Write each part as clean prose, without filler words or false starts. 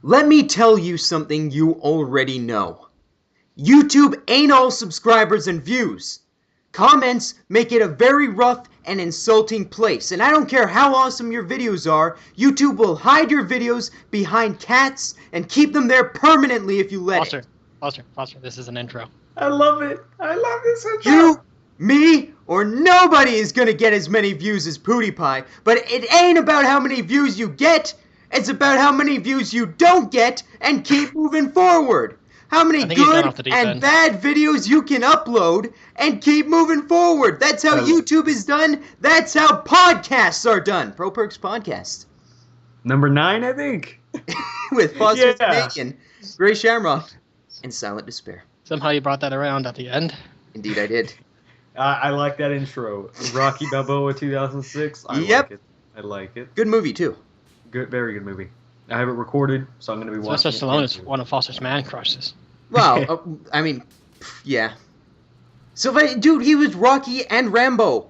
Let me tell you something you already know. YouTube ain't all subscribers and views. Comments make it a very rough and insulting place, and I don't care how awesome your videos are, YouTube will hide your videos behind cats and keep them there permanently if you let it. Foster, this is an intro. I love it. I love this intro. You, me, or nobody is gonna get as many views as PewDiePie, but it ain't about how many views you get, it's about how many views you don't get and keep moving forward. How many good and bad videos you can upload and keep moving forward. That's how YouTube is done. That's how podcasts are done. Pro Perks Podcast. Number 9, I think. With Foster Canadian, GreyShamrock, and Silent Despair. Somehow you brought that around at the end. Indeed I did. I like that intro. Rocky Balboa 2006. Yep. Like it. I like it. Good movie, too. Good, very good movie. I have it recorded, so I'm going to be watching it. Sylvester Stallone is one of Foster's man crushes. Well, I mean, yeah. Dude, he was Rocky and Rambo.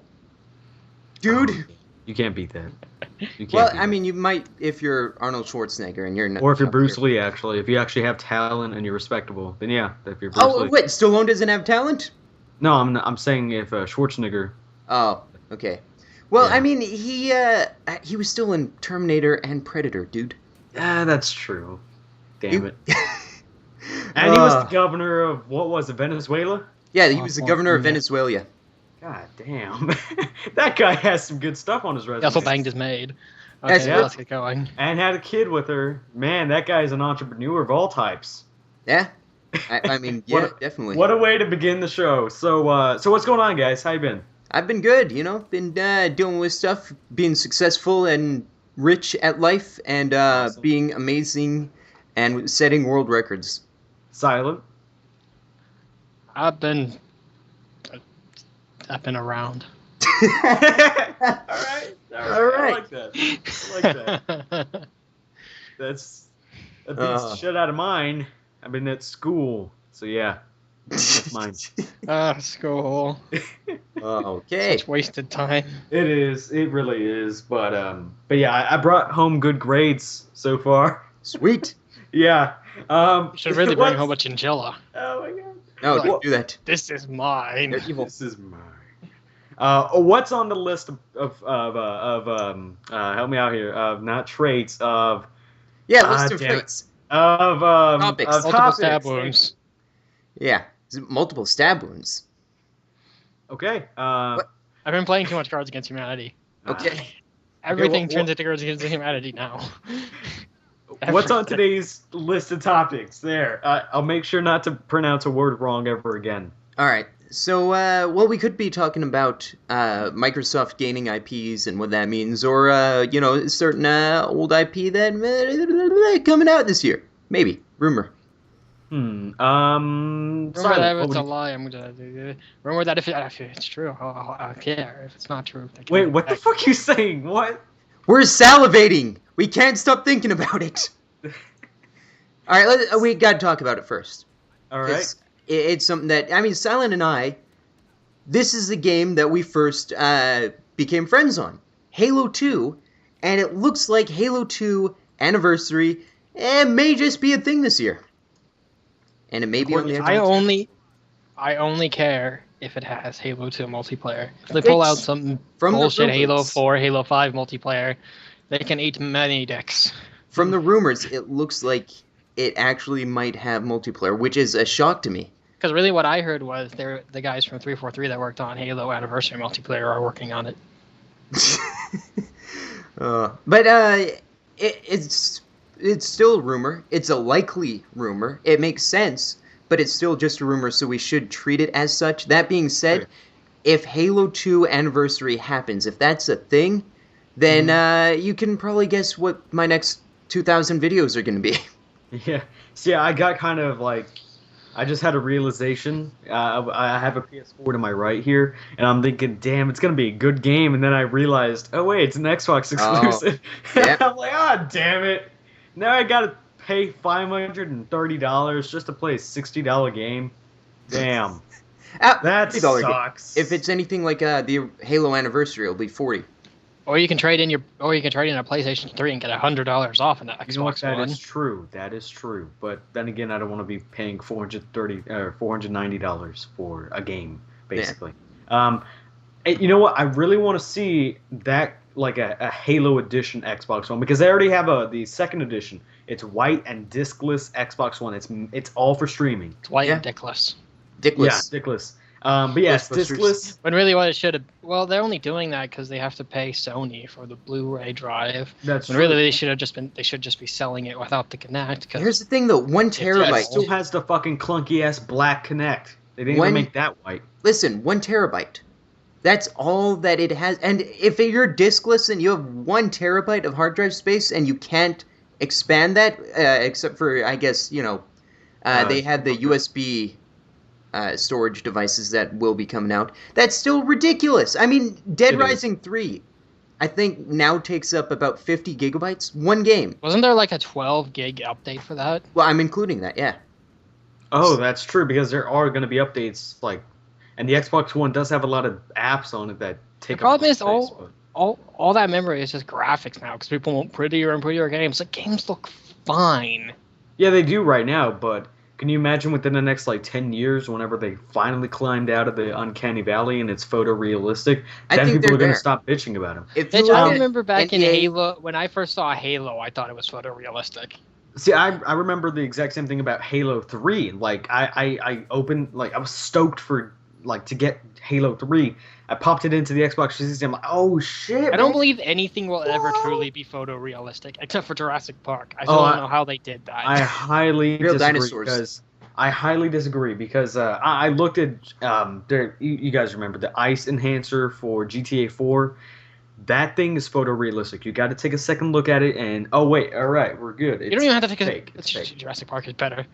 Dude. Oh, you can't beat that. I mean, you might if you're Arnold Schwarzenegger and you're not. Or if you're Bruce Lee, actually. If you actually have talent and you're respectable, then yeah. If you're Bruce Lee. Wait, Stallone doesn't have talent? No, I'm saying if Schwarzenegger. Oh, okay. Well, yeah. I mean, he was still in Terminator and Predator, dude. Yeah, that's true. Damn it. And he was the governor of, what was it, Venezuela? Yeah, he was the governor of Venezuela. God damn. That guy has some good stuff on his resume. He also banged his maid. Okay, let's get going. And had a kid with her. Man, that guy's an entrepreneur of all types. Yeah. I mean, yeah, definitely. What a way to begin the show. So what's going on, guys? How you been? I've been good, been dealing with stuff, being successful and rich at life, and awesome. Being amazing and setting world records. Silent? I've been around. All right. I like that. That's a beats shit out of mine. I've been at school, so yeah. That's mine. School. Okay. Such wasted time. It is. It really is. But yeah, I brought home good grades so far. Sweet. Yeah. You should really bring home a chinchilla. Oh my god. No, don't do that. This is mine. This is mine. What's on the list of help me out here, of not traits, of list of traits. Of topics. Of multiple stab wounds. Yeah. Multiple stab wounds. Okay. I've been playing too much Cards Against Humanity. Okay. Everything turns into Cards Against Humanity now. What's on today's list of topics? There. I'll make sure not to pronounce a word wrong ever again. All right. So, we could be talking about Microsoft gaining IPs and what that means, or, a certain old IP that coming out this year. Maybe. Rumor. Rumor that if it's a lie, I'm gonna do it. Rumor that if it's true, I'll care. If it's not true, wait, what the fuck are you saying? What? We're salivating. We can't stop thinking about it. All right, we gotta talk about it first. All right. It's something that, I mean, Silent and I, this is the game that we first became friends on. Halo 2, and it looks like Halo 2 Anniversary may just be a thing this year. And it may be on the I only care if it has Halo 2 multiplayer. If they pull out some bullshit Halo 4, Halo 5 multiplayer, they can eat many dicks. From the rumors, it looks like it actually might have multiplayer, which is a shock to me. Because really what I heard was the guys from 343 that worked on Halo Anniversary multiplayer are working on it. But it's still a rumor. It's a likely rumor. It makes sense, but it's still just a rumor, so we should treat it as such. That being said, if Halo 2 Anniversary happens, if that's a thing, then you can probably guess what my next 2,000 videos are going to be. Yeah. See, I got kind of like, I just had a realization. I have a PS4 to my right here, and I'm thinking, damn, it's going to be a good game. And then I realized, oh, wait, it's an Xbox exclusive. Yep. I'm like, damn it. Now I got to pay $530 just to play a $60 game. Damn. That sucks. If it's anything like the Halo Anniversary, it'll be $40. Or you can trade in a PlayStation 3 and get $100 off in the Xbox You know what? That One. is true. That is true. But then again, I don't want to be paying $490 for a game, basically. Yeah. You know what? I really want to see that, like a Halo edition Xbox One, because they already have the second edition. It's white and discless Xbox One. It's all for streaming. It's white and dickless. Dickless. Yeah, dickless. But yes, discless. But really, what it should have. Well, they're only doing that because they have to pay Sony for the Blu-ray drive. That's true. Really, they should just be selling it without the Kinect. Here's the thing, though. 1 terabyte it still has the fucking clunky ass black Kinect. They didn't even make that white. Listen, 1 terabyte. That's all that it has. And if you're discless and you have 1 terabyte of hard drive space and you can't expand that, except for, I guess, they have the USB storage devices that will be coming out. That's still ridiculous. I mean, Dead Rising 3, I think, now takes up about 50 gigabytes. One game. Wasn't there like a 12 gig update for that? Well, I'm including that, yeah. Oh, that's true, because there are going to be updates, and the Xbox One does have a lot of apps on it that take up. The problem is all that memory is just graphics now, because people want prettier and prettier games. Like, games look fine. Yeah, they do right now, but can you imagine within the next 10 years, whenever they finally climbed out of the uncanny valley and it's photorealistic, then people are going to stop bitching about them. I remember back in Halo, when I first saw Halo, I thought it was photorealistic. See, I remember the exact same thing about Halo 3. I opened, I was stoked for, to get Halo 3. I popped it into the Xbox 360. I'm like, oh shit! I don't believe anything will ever truly be photorealistic, except for Jurassic Park. I still don't know how they did that. I highly disagree because I looked at you guys remember the ice enhancer for GTA 4. That thing is photorealistic. You got to take a second look at it, and all right, we're good. You don't even have to take Jurassic Park is better.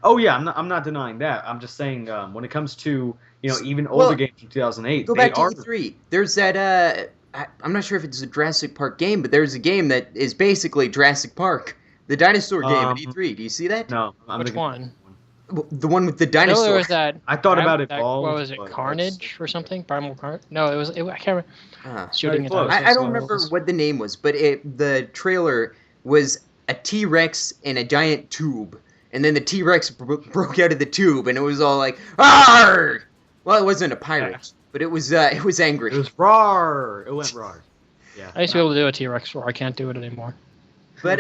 Oh yeah, I'm not denying that. I'm just saying when it comes to even older games from 2008, go back to E3. There's that I'm not sure if it's a Jurassic Park game, but there's a game that is basically Jurassic Park, the dinosaur game at E3. Do you see that? No. Which one? The one with the dinosaur. No, there was that. I thought about it. What was it? Carnage or something? Primal Carnage? No, it was. I can't remember. Shooting at dinosaurs. I don't remember what the name was, but the trailer was a T-Rex in a giant tube. And then the T-Rex broke out of the tube, and it was all like, "Arr!" Well, it wasn't a pirate, but it was angry. It was roar. It went roar. Yeah. I used to be able to do a T-Rex roar. I can't do it anymore. But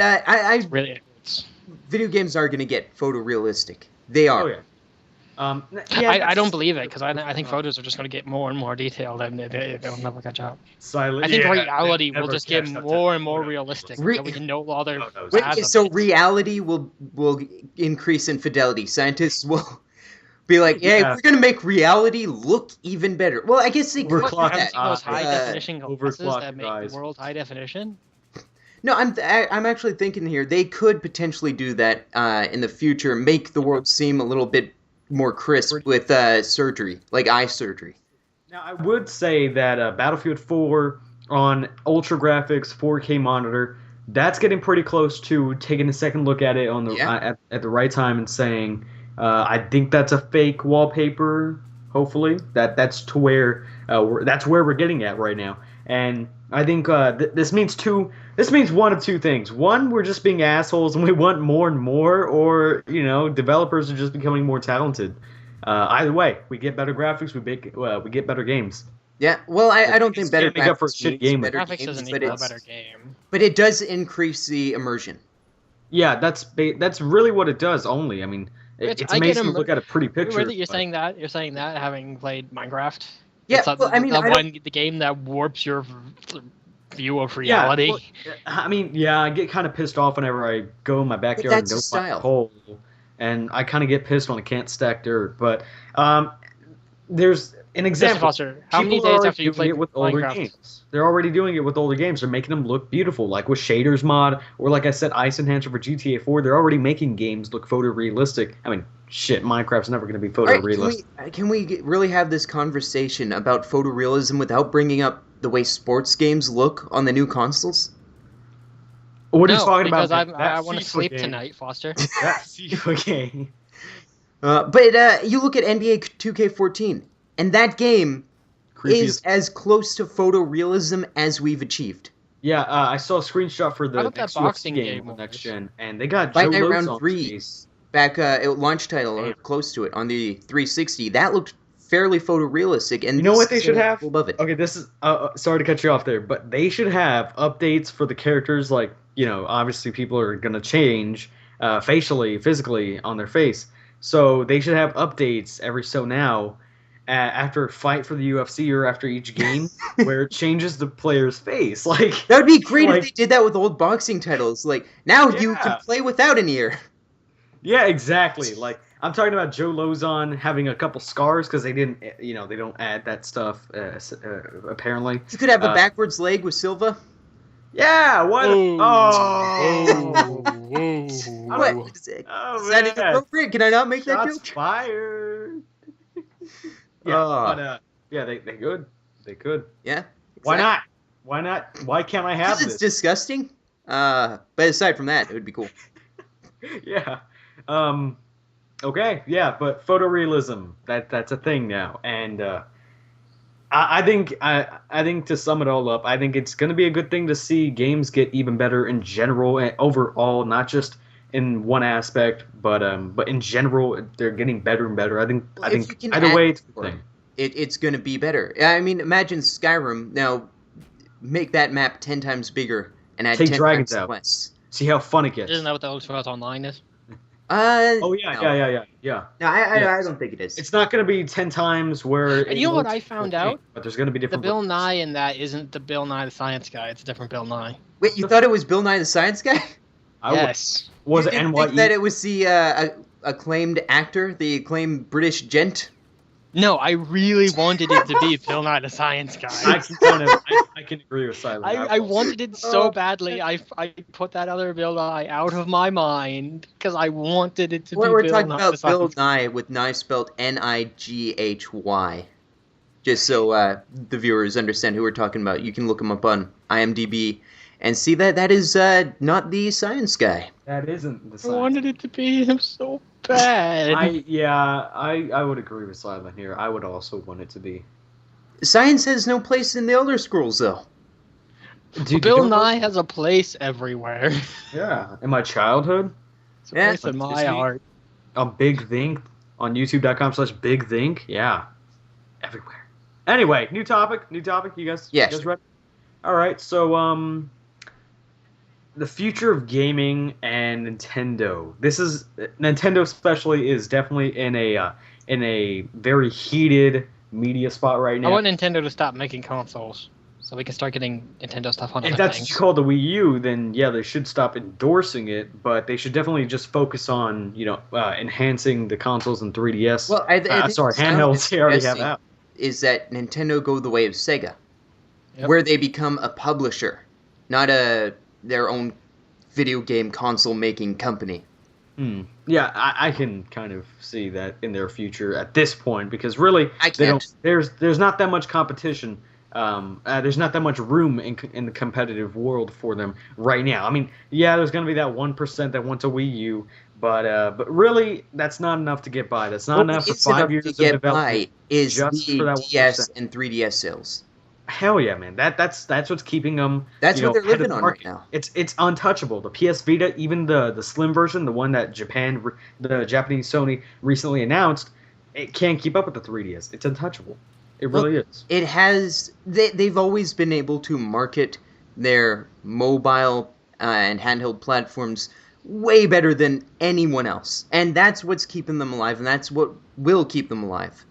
video games are going to get photorealistic. They are. Oh yeah. I don't believe it, because I think photos are just going to get more and more detailed, and they'll never catch up. I think reality will just get more and more realistic, so we can know all their. So reality will increase in fidelity. Scientists will be like, we're going to make reality look even better. Well, I guess they could do that. Those high definition glasses that make the world high definition. No, I'm actually thinking here they could potentially do that in the future, make the world seem a little bit more crisp with surgery, like eye surgery. Now, I would say that Battlefield 4 on ultra graphics, 4K monitor, that's getting pretty close to taking a second look at it on the at the right time and saying, I think that's a fake wallpaper. Hopefully, that's to where that's where we're getting at right now. And I think this means one of two things. One, we're just being assholes and we want more and more, or developers are just becoming more talented. Either way, we get better graphics, we get better games. Yeah, well, I don't think better graphics for a shit game. Graphics doesn't equal a better game. But it does increase the immersion. Yeah, that's really what it does. Only, I mean, it's amazing to look at a pretty picture. Really, you're saying that having played Minecraft. Yeah, the game that warps your view of reality. Yeah, I get kind of pissed off whenever I go in my backyard and don't find a hole, and I kind of get pissed when I can't stack dirt. But there's an example. Foster, how many days after you played with older games? They're already doing it with older games. They're making them look beautiful, like with shaders mod, or like I said, Ice Enhancer for GTA 4. They're already making games look photorealistic. I mean, shit, Minecraft's never going to be photorealistic. Right, can we really have this conversation about photorealism without bringing up the way sports games look on the new consoles? What are you talking about? Because I want to sleep tonight, Foster. That FIFA game. But you look at NBA 2K14, and that game is as close to photorealism as we've achieved. Yeah, I saw a screenshot for the next boxing game on next gen, and they got Fight Joe Night Lozon's Round 3 face. back at launch title or close to it on the 360. That looked fairly photorealistic, and you know what they should have above it. Okay, this is sorry to cut you off there, but they should have updates for the characters. Like, you know, obviously people are gonna change facially, physically on their face, so they should have updates every so now. After a fight for the UFC or after each game, where it changes the player's face, like that would be great if they did that with old boxing titles. Like now you can play without an ear. Yeah, exactly. Like I'm talking about Joe Lozon having a couple scars because they didn't, you know, they don't add that stuff apparently. You could have a backwards leg with Silva. Yeah. What? What? Is that inappropriate? Can I not make that joke? Fired. Yeah, yeah, they could. They could. Yeah. Exactly. Why not? Why not? Why can't I have this? Because it's disgusting. But aside from that, it would be cool. Yeah. Okay. Yeah, but photorealism, that's a thing now, and I think to sum it all up, I think it's going to be a good thing to see games get even better in general and overall, not just in one aspect, but in general, they're getting better and better. I think either way, it's a good thing. It's going to be better. I mean, imagine Skyrim. Now, make that map 10 times bigger and add 10 dragons times out. Less. See how fun it gets. Isn't that what the Ultimate Online is? Oh yeah. No, I don't think it is. It's not going to be 10 times where. And you know what I found out? But there's going to be different. The Bill Nye in that isn't the Bill Nye the Science Guy. It's a different Bill Nye. Wait, you thought it was Bill Nye the Science Guy? Yes. Was it NYE? Think that it was the acclaimed actor, the acclaimed British gent? No, I really wanted it to be Bill Nye the Science Guy. I can agree with Silent. I wanted it so badly. I put that other Bill Nye out of my mind because I wanted it to be Bill Nye. We're talking about Bill Nye with Nye spelled Nighy. Just so the viewers understand who we're talking about, you can look him up on IMDb and see that is not the science guy. That isn't the science. I wanted it to be him so bad. I would agree with Silent here. I would also want it to be. Science has no place in the Elder Scrolls, though. Bill Nye has a place everywhere. Yeah, in my childhood. It's a place in my heart. On Big Think, on YouTube.com/Big Think. Yeah, everywhere. Anyway, new topic. You guys. Yes. You guys ready? All right. So the future of gaming and Nintendo. Nintendo especially is definitely in a very heated media spot right now. I want Nintendo to stop making consoles so we can start getting Nintendo stuff on other things. If that's what you call the Wii U, then yeah, they should stop endorsing it, but they should definitely just focus on, enhancing the consoles and 3DS. Well, I think handhelds they already have out. Is that Nintendo go the way of Sega, yep, where they become a publisher, not their own video game console making company. Yeah, I can kind of see that in their future at this point, because really there's not that much competition. There's not that much room in the competitive world for them right now. I mean, yeah, there's going to be that 1% that wants a Wii U, but really that's not enough to get by. That's not enough for 5 years of development. Is just the for that DS 1%. and 3DS sales. Hell yeah, man! That's what's keeping them. That's what they're living on right now. It's untouchable. The PS Vita, even the slim version, the one that the Japanese Sony recently announced, it can't keep up with the 3DS. It's untouchable. It really is. It has. They've always been able to market their mobile and handheld platforms way better than anyone else, and that's what's keeping them alive, and that's what will keep them alive.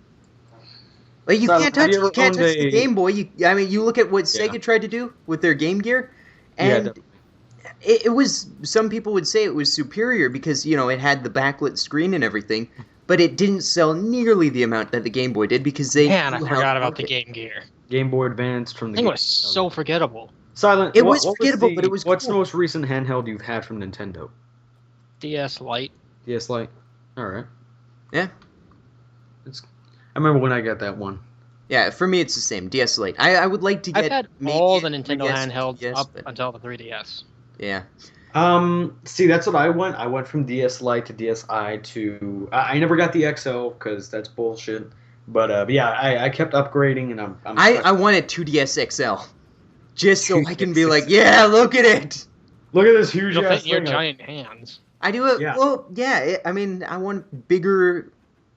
Like, you can't touch the Game Boy. You look at what Sega tried to do with their Game Gear, and it was, some people would say it was superior because, it had the backlit screen and everything, but it didn't sell nearly the amount that the Game Boy did because they... Man, I forgot about the Game Gear. Game Boy Advance from the... It was so forgettable. Silent, it was forgettable, but it was What's cool. the most recent handheld you've had from Nintendo? DS Lite. DS Lite. All right. Yeah. I remember when I got that one. Yeah, for me it's the same. DS Lite. I would like to get... I've had all the Nintendo handhelds up until the 3DS. Yeah. See, that's what I went. I went from DS Lite to DSi to... I never got the XO because that's bullshit. But yeah, I kept upgrading, and I wanted 2DS XL, just so I can be like, yeah, look at it. Look at this huge You'll ass fit in your thing. giant hands. I do it. Yeah. Well, yeah. I mean, I want bigger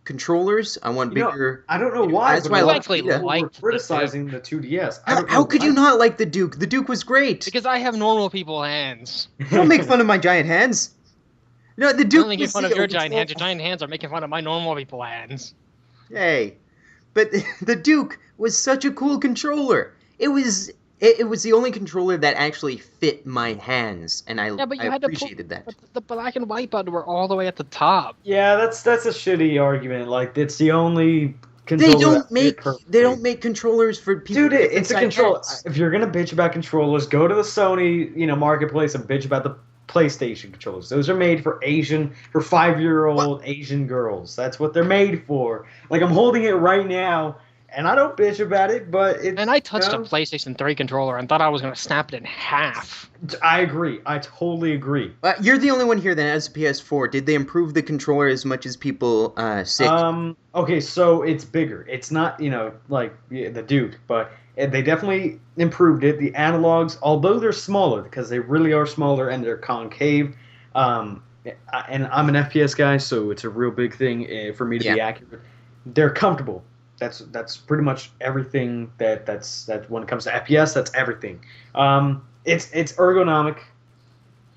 controllers. I want bigger. I don't know why. That's why I actually like were criticizing the 2DS. How could you not like the Duke? The Duke was great. Because I have normal people hands. Don't make fun of my giant hands. No, the Duke. I'm making fun of your giant hands. Your giant hands are making fun of my normal people hands. Hey, but the Duke was such a cool controller. It was the only controller that actually fit my hands, and I appreciated that. But the black and white button were all the way at the top. Yeah, that's a shitty argument. Like, it's the only controller They don't make controllers for people. Dude, it's a controller. If you're gonna bitch about controllers, go to the Sony, marketplace and bitch about the PlayStation controllers. Those are made for 5-year-old Asian girls. That's what they're made for. Like, I'm holding it right now, and I don't bitch about it, but it. And I touched a PlayStation 3 controller and thought I was gonna snap it in half. I agree. I totally agree. You're the only one here that has a PS4. Did they improve the controller as much as people say? Okay, so it's bigger. It's not, like the Duke, but they definitely improved it. The analogs, although they're smaller, because they really are smaller and they're concave, and I'm an FPS guy, so it's a real big thing for me to be accurate. They're comfortable. That's pretty much everything that's when it comes to FPS. That's everything. It's ergonomic,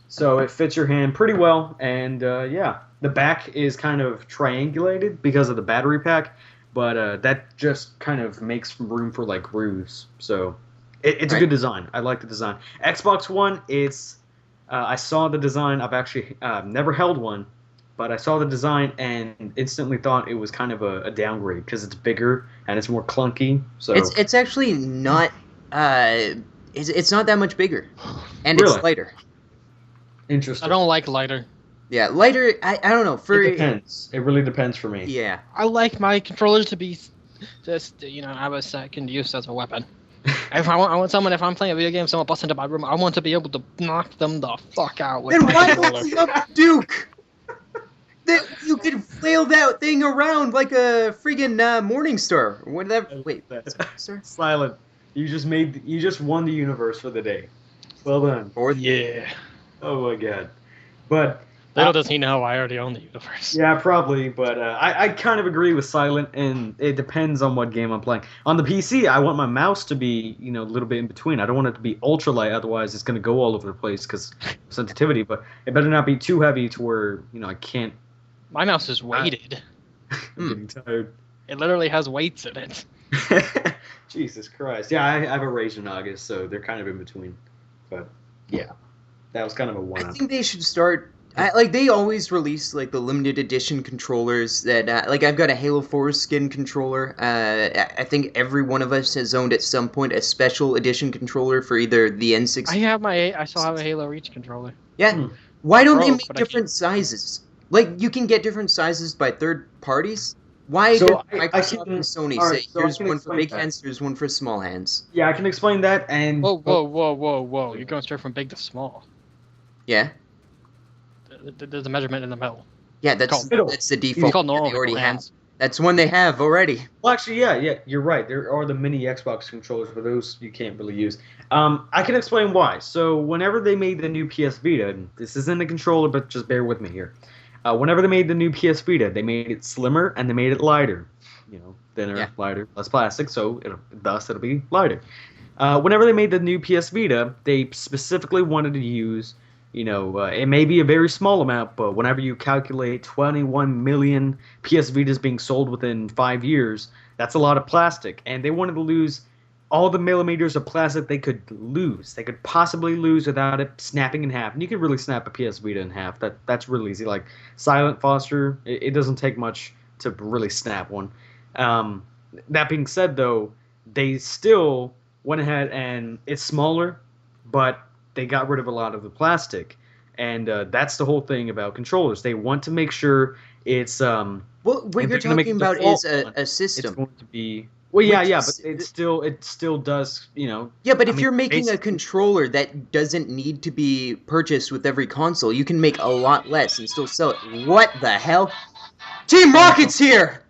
so it fits your hand pretty well, and the back is kind of triangulated because of the battery pack, but that just kind of makes room for like grooves. So it's a good design. I like the design. Xbox One, I saw the design. I've actually never held one, but I saw the design and instantly thought it was kind of a downgrade because it's bigger and it's more clunky. So it's actually not. It's not that much bigger, and it's lighter. Interesting. I don't like lighter. Yeah, lighter. I don't know. It depends. It really depends for me. Yeah. I like my controllers to be just have a second use as a weapon. If I'm playing a video game, someone busts into my room, I want to be able to knock them the fuck out with then my why controller. don't you have Duke? You could flail that thing around like a friggin' Morning Star or whatever. Wait, sir? Silent. You just won the universe for the day. Well done. Yeah. Oh my god. But little does he know I already own the universe. Yeah, probably. But I kind of agree with Silent, and it depends on what game I'm playing. On the PC, I want my mouse to be a little bit in between. I don't want it to be ultra light, otherwise it's going to go all over the place because sensitivity. But it better not be too heavy to where I can't. My mouse is weighted. I'm getting tired. It literally has weights in it. Jesus Christ. Yeah, I have a Razer Naga, so they're kind of in between. But, yeah. That was kind of a one-up. I think they should start... they always release, the limited edition controllers that... I've got a Halo 4 skin controller. I think every one of us has owned at some point a special edition controller for either the N64... I still have a Halo Reach controller. Yeah. Why don't they make different sizes? You can get different sizes by third parties. Why do Microsoft and Sony say, here's one for big hands, here's one for small hands? Yeah, I can explain that, and... Whoa. You're going straight from big to small. Yeah? There's a measurement in the middle. Yeah, that's the default. It's called normal they already hands. have. That's one they have already. Well, actually, yeah, you're right. There are the mini Xbox controllers, but those you can't really use. I can explain why. So whenever they made the new PS Vita, and this isn't a controller, but just bear with me here. Whenever they made the new PS Vita, they made it slimmer and they made it lighter. Thinner, lighter, less plastic, so it'll be lighter. Whenever they made the new PS Vita, they specifically wanted to use, it may be a very small amount, but whenever you calculate 21 million PS Vitas being sold within 5 years, that's a lot of plastic. And they wanted to lose all the millimeters of plastic they could possibly lose without it snapping in half. And you can really snap a PS Vita in half. That's really easy. Like Silent Foster, it doesn't take much to really snap one. That being said, though, they still went ahead and it's smaller, but they got rid of a lot of the plastic. And that's the whole thing about controllers. They want to make sure it's... what you're talking about is a system. It's going to be... Well, yeah, but it still does, Yeah, but if you're making a controller that doesn't need to be purchased with every console, you can make a lot less and still sell it. What the hell? Team Rocket's here!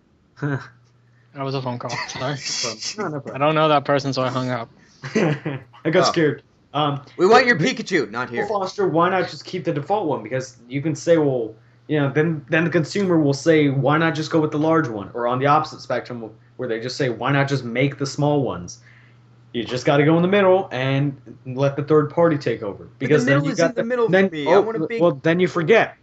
That was a phone call. Sorry. No problem. I don't know that person, so I hung up. I got scared. We want your Pikachu, not here. Foster, why not just keep the default one? Because you can say, well, then the consumer will say, why not just go with the large one? Or on the opposite spectrum, where they just say, why not just make the small ones? You just got to go in the middle and let the third party take over. Because the middle then you is got in the middle for me. I want a big... Well, then you forget.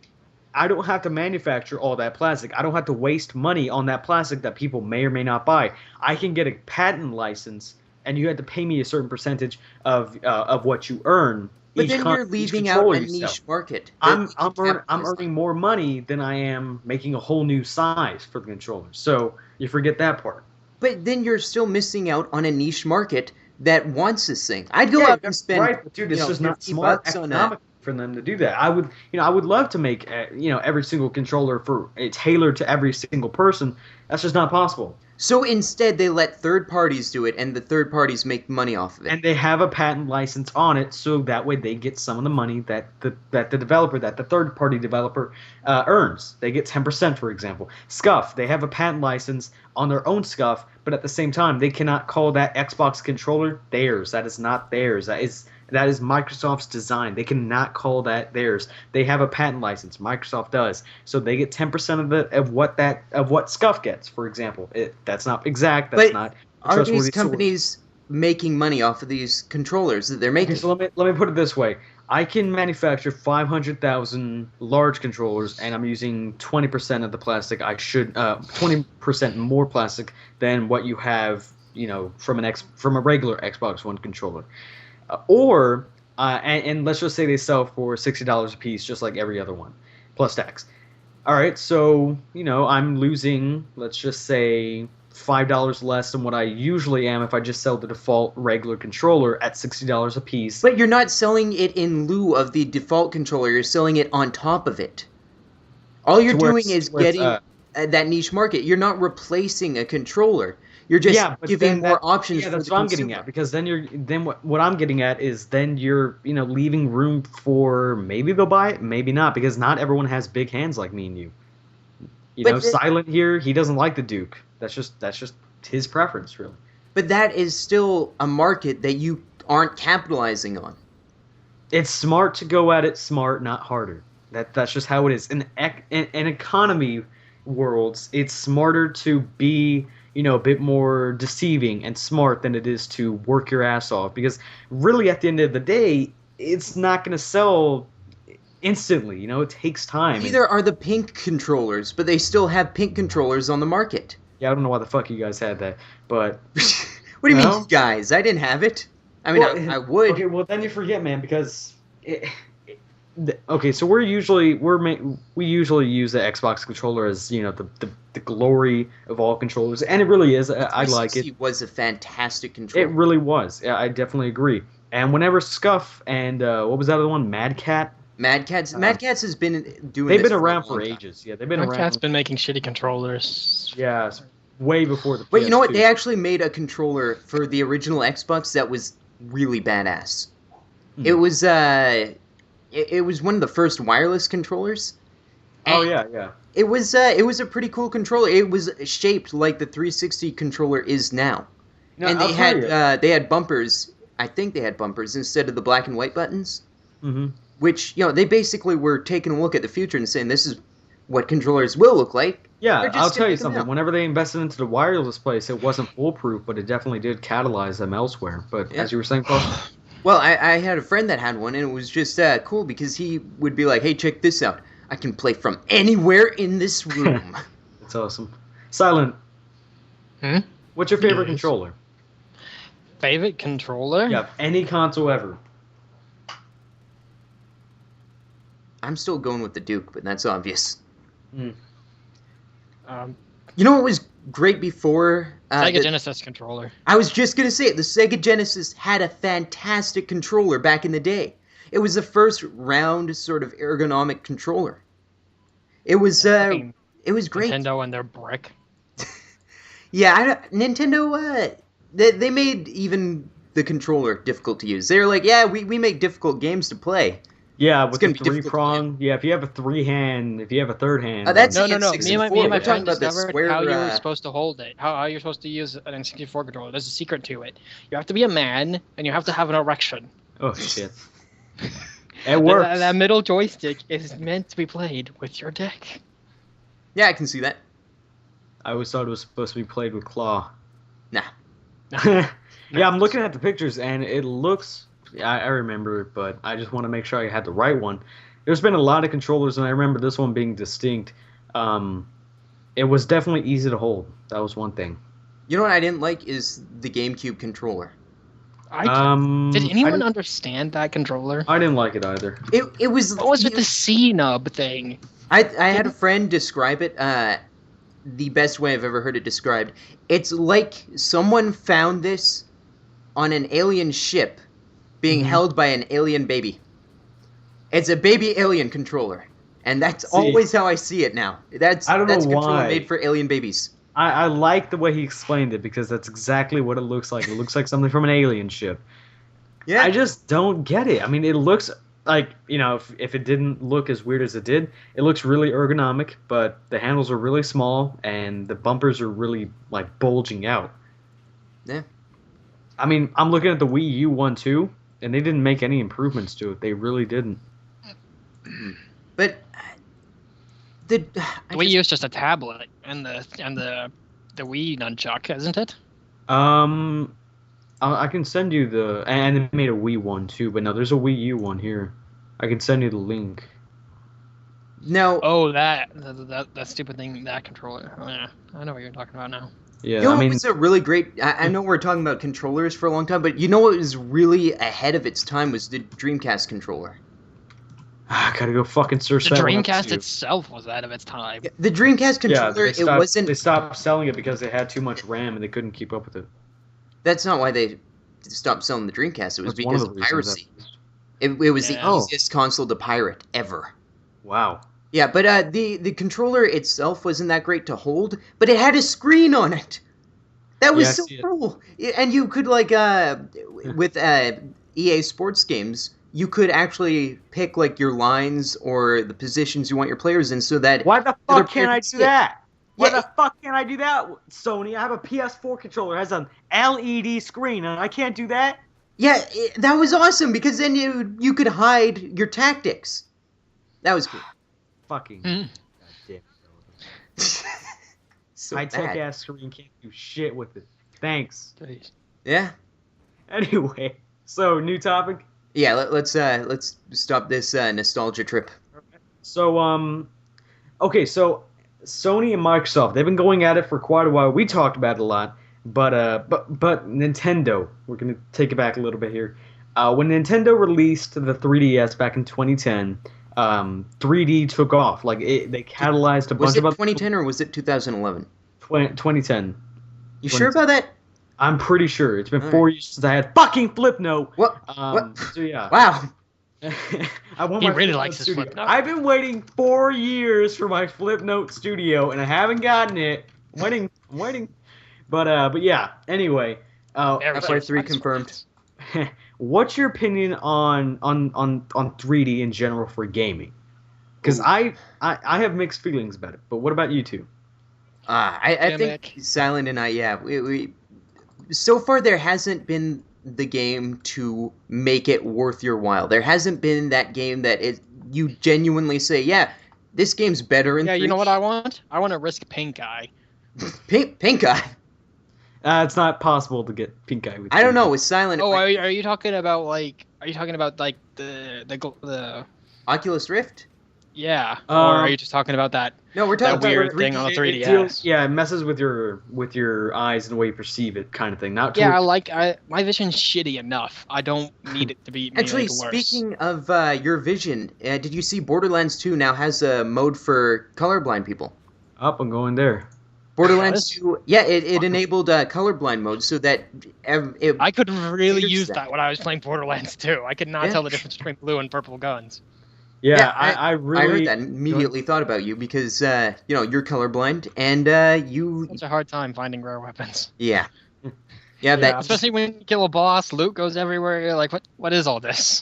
I don't have to manufacture all that plastic. I don't have to waste money on that plastic that people may or may not buy. I can get a patent license, and you have to pay me a certain percentage of what you earn. But then you're leaving out a niche market. I'm earning more money than I am making a whole new size for the controller. So you forget that part. But then you're still missing out on a niche market that wants this thing. I'd go out and spend, right, but dude, it's just not smart economic for them to do that. I would love to make every single controller for tailored to every single person. That's just not possible. So instead, they let third parties do it, and the third parties make money off of it. And they have a patent license on it, so that way they get some of the money that the third party developer earns. They get 10%, for example. Scuff, they have a patent license on their own Scuff, but at the same time, they cannot call that Xbox controller theirs. That is not theirs. That is Microsoft's design. They cannot call that theirs. They have a patent license. Microsoft does, so they get 10% of what Scuff gets. For example, that's not exact. That's not. Are these companies making money off of these controllers that they're making? Okay, so let me put it this way. I can manufacture 500,000 large controllers, and I'm using 20% of the plastic. 20% more plastic than what you have, from a regular Xbox One controller. And let's just say they sell for $60 a piece, just like every other one, plus tax. All right, so I'm losing, let's just say, $5 less than what I usually am if I just sell the default regular controller at $60 a piece. But you're not selling it in lieu of the default controller. You're selling it on top of it. All you're doing is getting that niche market. You're not replacing a controller. You're just giving more options. Yeah, that's what I'm getting at. Because then what I'm getting at is then you're leaving room for maybe they'll buy it, maybe not, because not everyone has big hands like me and you. Silent here, he doesn't like the Duke. That's just his preference, really. But that is still a market that you aren't capitalizing on. It's smart to go at it smart, not harder. That's just how it is. In economy worlds, it's smarter to be a bit more deceiving and smart than it is to work your ass off. Because really, at the end of the day, it's not going to sell instantly. It takes time. Neither are the pink controllers, but they still have pink controllers on the market. Yeah, I don't know why the fuck you guys had that, but... What do you mean, you guys? I didn't have it. I mean, I would. Okay, well, then you forget, man, because... Okay, so we usually use the Xbox controller as the glory of all controllers, and it really is. I like it. It was a fantastic controller. It really was. Yeah, I definitely agree. And whenever Scuff and what was that other one, Mad Cat? Mad Cat's has been doing. They've been around for ages. Yeah, they've been around. Mad Cat's been making shitty controllers. Yeah, way before the. But PS2. You know what? They actually made a controller for the original Xbox that was really badass. Mm-hmm. It was one of the first wireless controllers. Yeah. It was a pretty cool controller. It was shaped like the 360 controller is now. No, and they had bumpers. I think they had bumpers instead of the black and white buttons. Mm-hmm. Which, they basically were taking a look at the future and saying this is what controllers will look like. Yeah, I'll tell you something. Whenever they invested into the wireless place, it wasn't foolproof, but it definitely did catalyze them elsewhere. But as you were saying, Paul... Well, I had a friend that had one, and it was just cool because he would be like, hey, check this out. I can play from anywhere in this room. That's awesome. Silent. What's your favorite controller? Favorite controller? Yeah, any console ever. I'm still going with the Duke, but that's obvious. You know what was great before... Sega Genesis controller. I was just going to say it. The Sega Genesis had a fantastic controller back in the day. It was the first round sort of ergonomic controller. It was great. Nintendo and their brick. Yeah, Nintendo, they made even the controller difficult to use. They were like, yeah, we make difficult games to play. Yeah, with the 3-prong. Yeah, if you have a 3-hand, if you have a 3rd hand. That's no. Me and my friend discovered how you were supposed to hold it. How you're supposed to use an N64 controller. There's a secret to it. You have to be a man, and you have to have an erection. Oh shit! It works. That middle joystick is meant to be played with your dick. Yeah, I can see that. I always thought it was supposed to be played with claw. Nah. Yeah, I'm looking at the pictures, and it looks... I remember it, but I just want to make sure I had the right one. There's been a lot of controllers, and I remember this one being distinct. It was definitely easy to hold. That was one thing. You know what I didn't like is the GameCube controller. Did anyone understand that controller? I didn't like it either. It was... What was with the C-nub thing? I had a friend describe it the best way I've ever heard it described. It's like someone found this on an alien ship being held by an alien baby. It's a baby alien controller. And that's always how I see it now. That's a controller made for alien babies. I like the way he explained it, because that's exactly what it looks like. It looks like something from an alien ship. Yeah. I just don't get it. I mean, it looks like, you know, if it didn't look as weird as it did, it looks really ergonomic, but the handles are really small, and the bumpers are really, like, bulging out. Yeah. I mean, I'm looking at the Wii U one, too, and they didn't make any improvements to it. They really didn't. But... The Wii U is just a tablet, and the Wii nunchuck, isn't it? I can send you the, and they made a Wii one too, but no, there's a Wii U one here. I can send you the link. No. Oh, that stupid thing, that controller. Oh yeah, I know what you're talking about now. Yeah, you know, I mean, it's a really great. I know we're talking about controllers for a long time, but you know what was really ahead of its time was the Dreamcast controller. I gotta go fucking search that. The Dreamcast itself was out of its time. Yeah, the Dreamcast controller, it wasn't... They stopped selling it because they had too much RAM and they couldn't keep up with it. That's not why they stopped selling the Dreamcast. It was because of piracy. It was the easiest console to pirate ever. Wow. Yeah, but the controller itself wasn't that great to hold, but it had a screen on it. That was so cool. And you could, like, with EA Sports games... You could actually pick, like, your lines or the positions you want your players in so that... Why the fuck can't I do that? Why the fuck can't I do that, Sony? I have a PS4 controller. It has an LED screen, and I can't do that? Yeah, that was awesome, because then you could hide your tactics. That was cool. Fucking... God damn it. High-tech-ass screen can't do shit with it. Thanks. Yeah. Anyway, so, new topic? Yeah, let's stop this nostalgia trip. So okay, so Sony and Microsoft, they've been going at it for quite a while. We talked about it a lot, but Nintendo, we're gonna take it back a little bit here. When Nintendo released the 3DS back in 2010, 3D took off. Like they catalyzed a bunch of. Was it 2010 or was it 2011? 2010. You sure about that? I'm pretty sure. It's been 4 years since I had fucking Flipnote. What? So yeah. Wow. He really likes his Flipnote. I've been waiting 4 years for my Flipnote Studio, and I haven't gotten it. I'm waiting. But yeah. Anyway. FY3 confirmed. What's your opinion on 3D in general for gaming? Because I have mixed feelings about it. But what about you two? I think Silent and I, we so far, there hasn't been the game to make it worth your while. There hasn't been that game that you genuinely say, yeah, this game's better in 3D. You know what I want? I want to risk Pink Eye. Pink Eye? It's not possible to get Pink Eye with I don't know, with Silent... Oh, are you talking about, like... Are you talking about, like, the Oculus Rift? Yeah. Or are you just talking about that? No, we're talking about weird thing on the 3DS. It messes with your eyes and the way you perceve it, kind of thing. Not my vision's shitty enough. I don't need it to be Actually, worse. Speaking of your vision, did you see Borderlands 2 now has a mode for colorblind people? I'm going there. Borderlands 2, it enabled colorblind mode so that I could really use that when I was playing Borderlands 2. I could not tell the difference between blue and purple guns. Yeah, I heard that and immediately thought about you because, you're colorblind and you... It's a hard time finding rare weapons. Yeah. Yeah, especially when you kill a boss, loot goes everywhere, you're like, what is all this?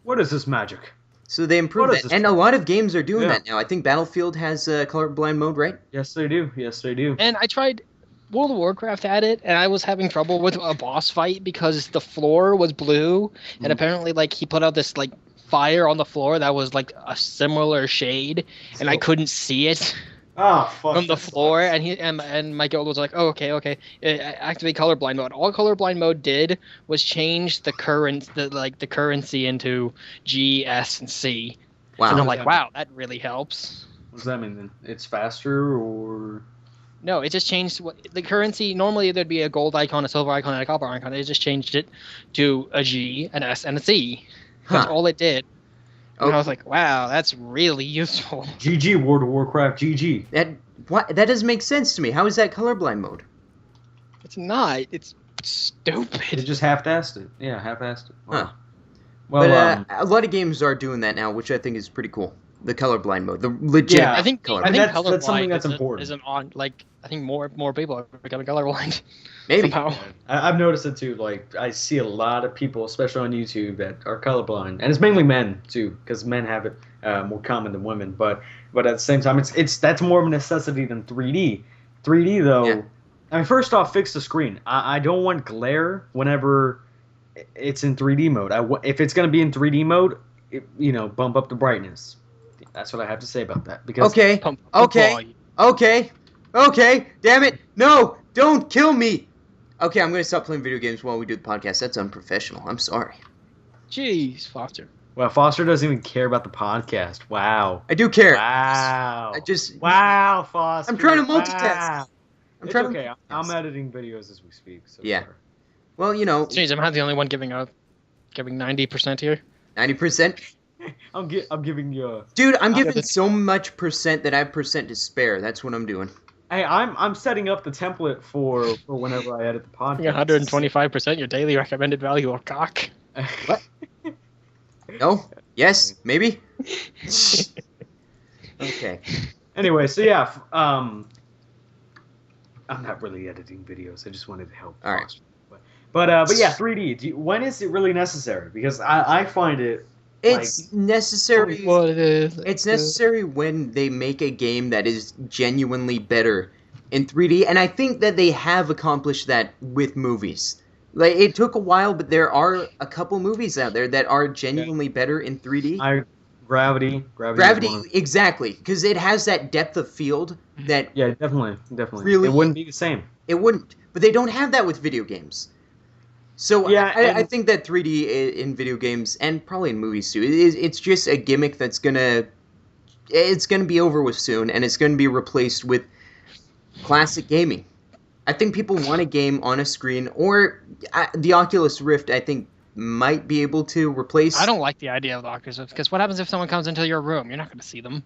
What is this magic? So they improved that, and a lot of games are doing that now. I think Battlefield has colorblind mode, right? Yes, they do. Yes, they do. And I tried World of Warcraft had it, and I was having trouble with a boss fight because the floor was blue, and apparently, like, he put out this like fire on the floor that was like a similar shade, and I couldn't see it. From the floor, and he and my guild was like, "Oh, okay, activate colorblind mode." All colorblind mode did was change the currency into G, S, and C. Wow! And I'm like, "Wow, that really helps." What does that mean then? It's faster, or no? It just changed the currency. Normally, there'd be a gold icon, a silver icon, and a copper icon. It just changed it to a G, an S, and a C. That's all it did. And I was like, wow, that's really useful. GG, World of Warcraft, GG. That doesn't make sense to me. How is that colorblind mode? It's not. It's stupid. They just half-assed it. Yeah, half-assed it. Wow. Huh. Well, a lot of games are doing that now, which I think is pretty cool. The colorblind mode, the legit. Yeah, I think that's something that's important. Isn't on I think more people are becoming colorblind. Maybe. Somehow. I've noticed it too. Like, I see a lot of people, especially on YouTube, that are colorblind, and it's mainly men too, because men have it more common than women. But at the same time, that's more of a necessity than 3D. 3D though, yeah. I mean, first off, fix the screen. I don't want glare whenever it's in 3D mode. If it's gonna be in 3D mode, bump up the brightness. That's what I have to say about that. Because okay, damn it, no, don't kill me. Okay, I'm gonna stop playing video games while we do the podcast. That's unprofessional. I'm sorry. Jeez, Foster. Well, Foster doesn't even care about the podcast. Wow. I do care. Wow. Wow, Foster. I'm trying to multitask. Wow. Okay. I'm editing videos as we speak. So yeah. Sorry. Well, Jeez, I'm not the only one giving 90% here. 90%. I'm giving you. Dude, I'm giving so much percent that I have percent to spare. That's what I'm doing. Hey, I'm setting up the template for whenever I edit the podcast. 125% your daily recommended value of cock. What? No? Yes? Maybe? Okay. Anyway, so yeah, I'm not really editing videos. I just wanted to help. All right. But yeah, 3D. When is it really necessary? Because I find it. It's necessary. What it is. It's necessary when they make a game that is genuinely better in 3D, and I think that they have accomplished that with movies. Like, it took a while, but there are a couple movies out there that are genuinely better in 3D. Gravity, exactly, because it has that depth of field that. Yeah, definitely. Really, it wouldn't be the same. It wouldn't, but they don't have that with video games. So yeah, I think that 3D in video games and probably in movies too, it's just a gimmick that's gonna be over with soon, and it's gonna be replaced with classic gaming. I think people want a game on a screen, or the Oculus Rift, I think, might be able to replace. I don't like the idea of the Oculus Rift, because what happens if someone comes into your room? You're not gonna see them.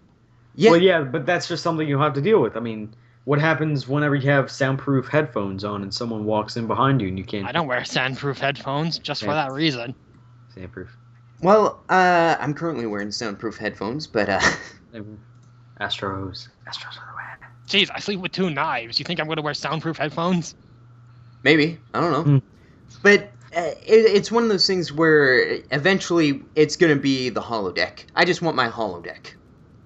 Yeah. Well, yeah, but that's just something you have to deal with. I mean, what happens whenever you have soundproof headphones on and someone walks in behind you and you can't... I don't wear soundproof headphones just for that reason. Soundproof. Well, I'm currently wearing soundproof headphones, but... Astros are the way. Jeez, I sleep with 2 knives. You think I'm going to wear soundproof headphones? Maybe. I don't know. But it's one of those things where eventually it's going to be the holodeck. I just want my holodeck.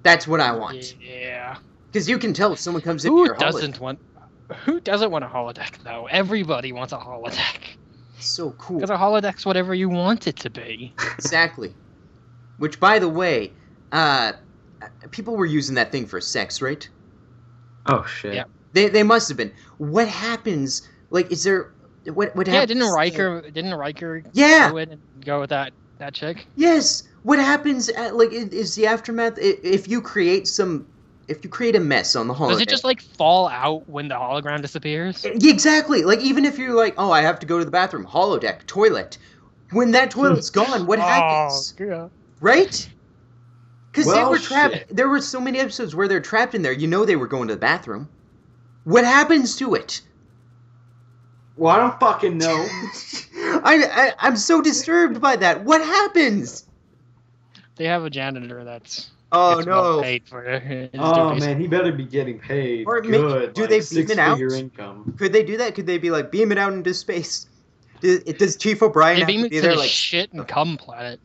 That's what I want. Yeah. Because you can tell if someone comes into your holodeck. Who doesn't want a holodeck, though? Everybody wants a holodeck. It's so cool. Because a holodeck's whatever you want it to be. Exactly. Which, by the way, people were using that thing for sex, right? Oh, shit. Yeah. They must have been. What happens? Like, is there... What happens? Yeah, didn't Riker go in and go with that chick? Yes. What happens, is the aftermath... If you create a mess on the holodeck... Does it just, fall out when the hologram disappears? Exactly. Like, even if you're like, oh, I have to go to the bathroom, holodeck, toilet. When that toilet's gone, what happens? Yeah. Right? Because they were trapped. Shit. There were so many episodes where they're trapped in there. You know they were going to the bathroom. What happens to it? Well, I don't fucking know. I'm so disturbed by that. What happens? They have a janitor that's... Oh, no. Paid for his duties. Man, he better be getting paid. Or good. Do they beam it out? Income. Could they do that? Could they be like, beam it out into space? Does Chief O'Brien have to be there? Shit and cum planet.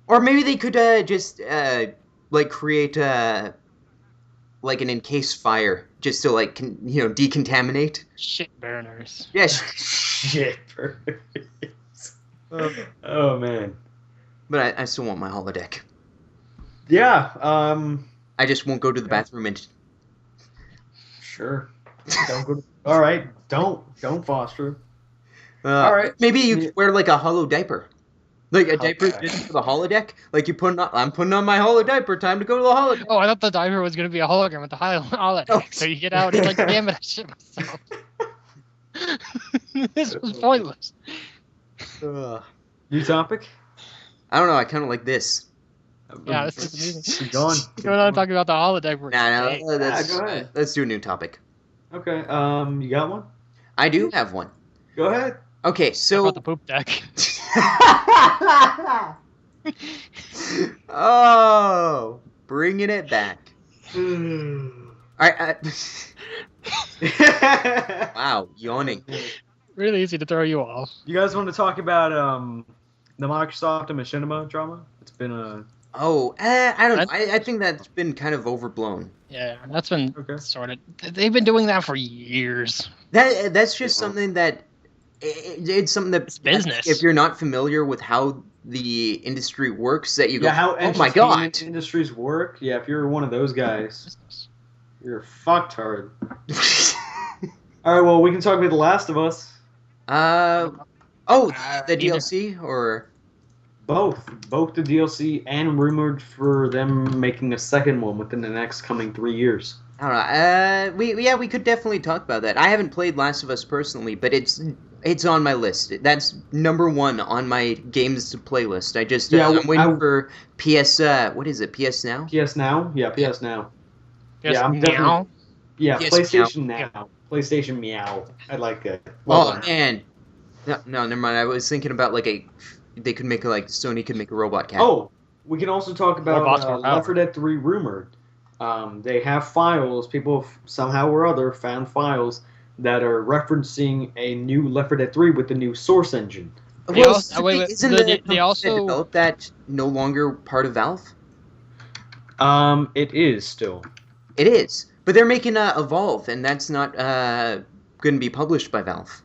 Or maybe they could just like create like an encased fire just to like decontaminate. Shit burners. Yes. Shit. Oh man. But I still want my holodeck. Yeah. I just won't go to the bathroom and. Sure. Don't go. All right. Don't Foster. All right. Maybe you could wear like a hollow diaper. Like a diaper Okay. just for the holodeck. Like I'm putting on my hollow diaper. Time to go to the holodeck. Oh, I thought the diaper was gonna be a hologram with the holodeck. Oh. So you get out and you're like, damn it, I shit myself. This was pointless. New topic. I don't know. I kind of like this. Yeah, this is amazing. Keep going. Going on talking about the holodeck. Nah, go ahead. Let's do a new topic. Okay. You got one? I do have one. Go ahead. Okay, Talk so. about the poop deck. Oh, bringing it back. All right. Wow, yawning. Really easy to throw you off. You guys want to talk about the Microsoft and Machinima drama? It's been a. Oh, I don't know. I think that's been kind of overblown. Yeah, that's been Okay. sort of. They've been doing that for years. That's just something that it's something that It's business. If you're not familiar with how the industry works, that you go, Yeah, how oh my god. entertainment industries work. Yeah, if you're one of those guys, you're fucked hard. All right, well, we can talk about The Last of Us. The Neither. DLC or Both the DLC and rumored for them making a second one within the next coming 3 years. I don't know. We could definitely talk about that. I haven't played Last of Us personally, but it's on my list. That's number 1 on my games to play list. I'm waiting for PS. What is it? PS Now? PS Now? Yeah, PS Now. Just Yeah, I'm now. definitely- Yeah, Yes, PlayStation meow. Now. PlayStation Meow. I like that. Well Oh done. man, no, never mind. I was thinking about they could make Sony could make a robot cat. Oh, we can also talk about Robots for Left 4 Dead 3 rumored. They have files. People somehow or other found files that are referencing a new Left 4 Dead 3 with the new Source engine. They also- wait, isn't they- the they company that also- developed that no longer part of Valve? It is still. It is, but they're making Evolve, and that's not going to be published by Valve.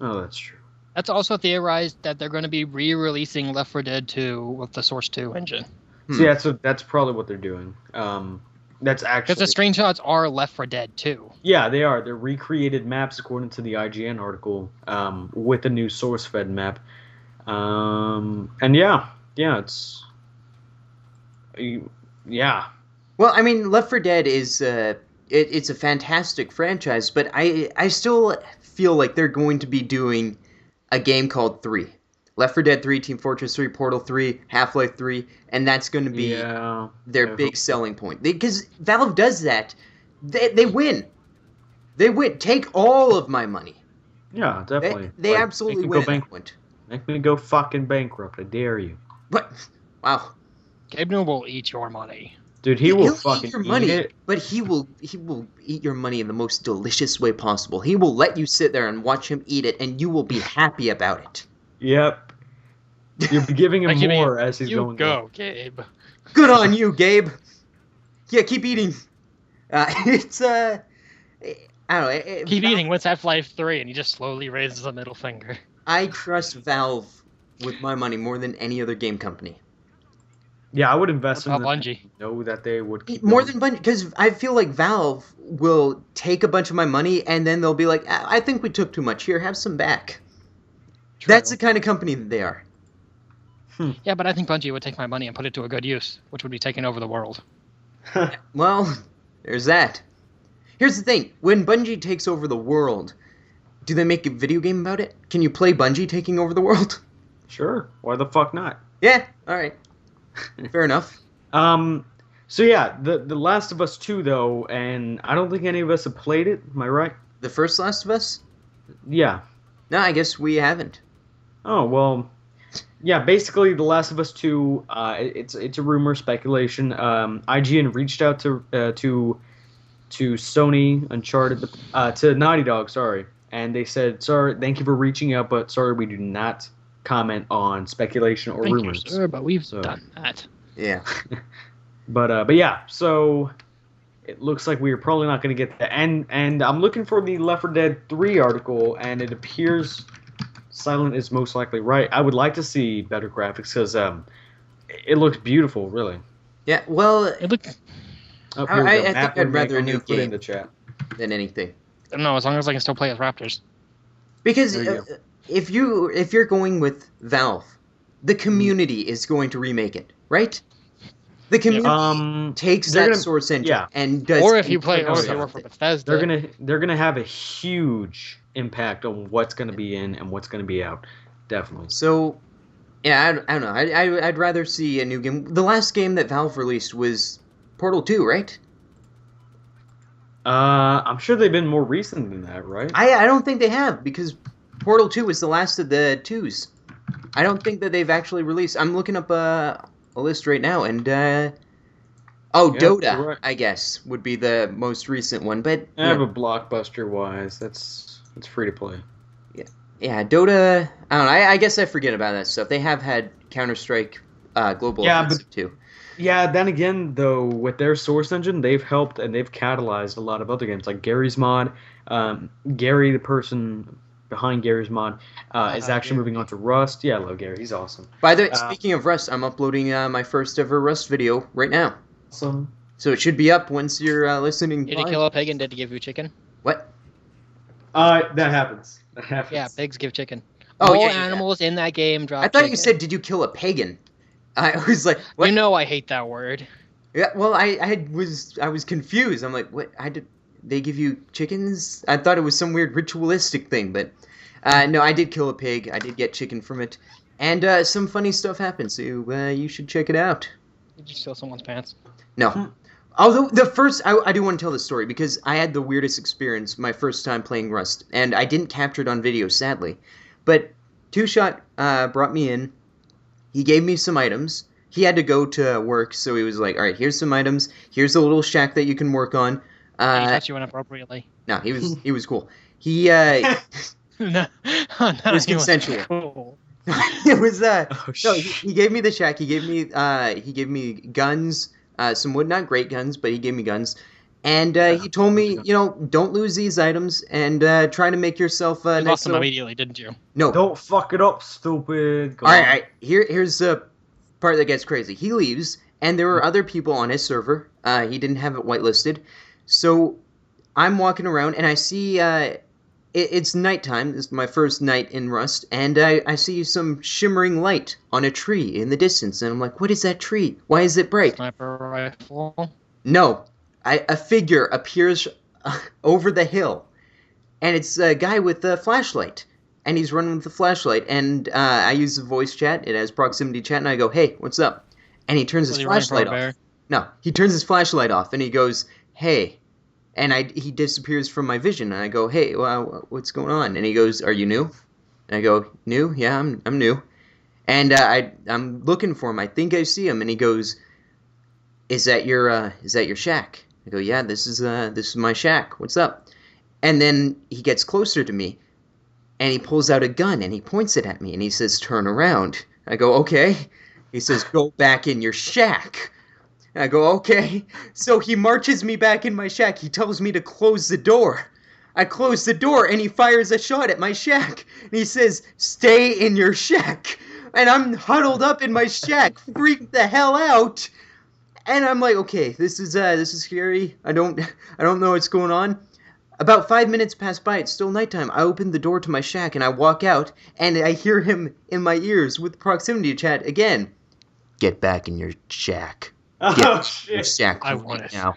Oh, that's true. That's also theorized that they're going to be re-releasing Left 4 Dead 2 with the Source 2 engine. So yeah, that's probably what they're doing. That's actually Because the screenshots are Left 4 Dead 2. Yeah, they are. They're recreated maps according to the IGN article, with a new source fed map. And yeah, it's yeah. Well, I mean, Left 4 Dead is it's a fantastic franchise, but I still feel like they're going to be doing a game called 3. Left 4 Dead 3, Team Fortress 3, Portal 3, Half-Life 3, and that's going to be their big selling point. Because Valve does that. They win. They win. Take all of my money. Yeah, definitely. They absolutely win. Make me go fucking bankrupt. I dare you. What? Wow. Gabe Newell will eat your money. Dude, he'll He'll fucking eat your money, eat it. but he will eat your money in the most delicious way possible. He will let you sit there and watch him eat it, and you will be happy about it. Yep. You'll be giving him Like, you mean, more as he's You going. go, Gabe. Good on you, Gabe. Yeah, keep eating. It's I don't know. Keep eating. What's Half-Life 3? And he just slowly raises a middle finger. I trust Valve with my money more than any other game company. Yeah, I would invest in What them. about Bungie? Know that they would keep More going. than Bungie, because I feel like Valve will take a bunch of my money and then they'll be like, I think we took too much. Here, have some back. True. That's the kind of company that they are. Yeah, but I think Bungie would take my money and put it to a good use, which would be taking over the world. Well, there's that. Here's the thing. When Bungie takes over the world, do they make a video game about it? Can you play Bungie taking over the world? Sure. Why the fuck not? Yeah, alright. Fair enough. So yeah, the Last of Us 2 though, and I don't think any of us have played it. Am I right? The first Last of Us? Yeah. No, I guess we haven't. Oh well. Yeah, basically, The Last of Us 2. It's a rumor, speculation. IGN reached out to Sony, Uncharted, to Naughty Dog. Sorry, and they said, "Sorry, thank you for reaching out, but sorry, we do not comment on speculation or Thank you, rumors. sir, but we've So- done that. Yeah. But yeah, so it looks like we're probably not going to get that. And I'm looking for the Left 4 Dead 3 article, and it appears Silent is most likely right. I would like to see better graphics because it looks beautiful, really. Yeah. Well, It looked. Oh, I here we go. think Matt I'd would rather make- a I'm new gonna put it in game. the chat. than anything. No, as long as I can still play as Raptors. Because There you if you're going with Valve, the community is going to remake it, right? The community takes they're that gonna- source engine yeah. and does. Or if you play, or incredible if you stuff work for with it. Bethesda. They're gonna have a huge impact on what's gonna be in and what's gonna be out. Definitely. So, yeah, I don't know. I'd rather see a new game. The last game that Valve released was Portal 2, right? I'm sure they've been more recent than that, right? I don't think they have, because Portal 2 was the last of the 2s. I don't think that they've actually released. I'm looking up a list right now, and Dota, correct. I guess, would be the most recent one. But I have a blockbuster wise. It's free to play. yeah, Dota. I don't know. I guess I forget about that stuff. They have had Counter-Strike Global Yeah, Offensive too. Yeah, then again, though, with their source engine, they've helped and they've catalyzed a lot of other games, like Gary's Mod. Gary, the person behind Gary's Mod, is actually Gary. moving on to Rust. Yeah, I love Gary. He's awesome. By the way, speaking of Rust, I'm uploading my first ever Rust video right now. Awesome. So it should be up once you're listening. Did you kill a pig and did he give you chicken? What? That happens. That happens. Yeah, pigs give chicken. Oh, All yeah. animals in that game drop I thought you chicken. said, "Did you kill a pagan?" I was like, "What?" You know I hate that word. Yeah, well, I was confused. I'm like, what? They give you chickens? I thought it was some weird ritualistic thing, but no, I did kill a pig. I did get chicken from it, and some funny stuff happened. So you should check it out. Did you steal someone's pants? No, although the first I do want to tell the story because I had the weirdest experience my first time playing Rust, and I didn't capture it on video, sadly. But Two Shot brought me in. He gave me some items. He had to go to work, so he was like, "All right, here's some items. Here's a little shack that you can work on." He touched you inappropriately. No, he was cool. He no, it was consensual. Cool. It was Oh, no, he gave me the shack. He gave me guns, some wood, not great guns, but he gave me guns. And he told me, don't lose these items and try to make yourself a You nice lost them little... immediately, didn't you? No. Don't fuck it up, stupid. Go All on. right. Here's the part that gets crazy. He leaves, and there were other people on his server. He didn't have it whitelisted. So I'm walking around, and I see it's nighttime. This is my first night in Rust, and I see some shimmering light on a tree in the distance, and I'm like, what is that tree? Why is it bright? Sniper rifle. No. A figure appears over the hill, and it's a guy with a flashlight, and he's running with the flashlight, and I use the voice chat. It has proximity chat, and I go, hey, what's up? And he turns his Was he running from flashlight a off. bear? No, he turns his flashlight off, and he goes, hey, and he disappears from my vision, and I go, hey, what's going on? And he goes, are you new? And I go, new? Yeah, I'm new. And I'm looking for him. I think I see him, and he goes, is that your shack? I go, yeah, this is my shack. What's up? And then he gets closer to me, and he pulls out a gun, and he points it at me, and he says, turn around. I go, okay. He says, go back in your shack. And I go, okay. So he marches me back in my shack. He tells me to close the door. I close the door, and he fires a shot at my shack. And he says, stay in your shack. And I'm huddled up in my shack, freaked the hell out. And I'm like, okay, this is scary. I don't know what's going on. About 5 minutes pass by. It's still nighttime. I open the door to my shack and I walk out, and I hear him in my ears with proximity chat again. Get back in your shack. Get Oh your shit. shack I right want it. now.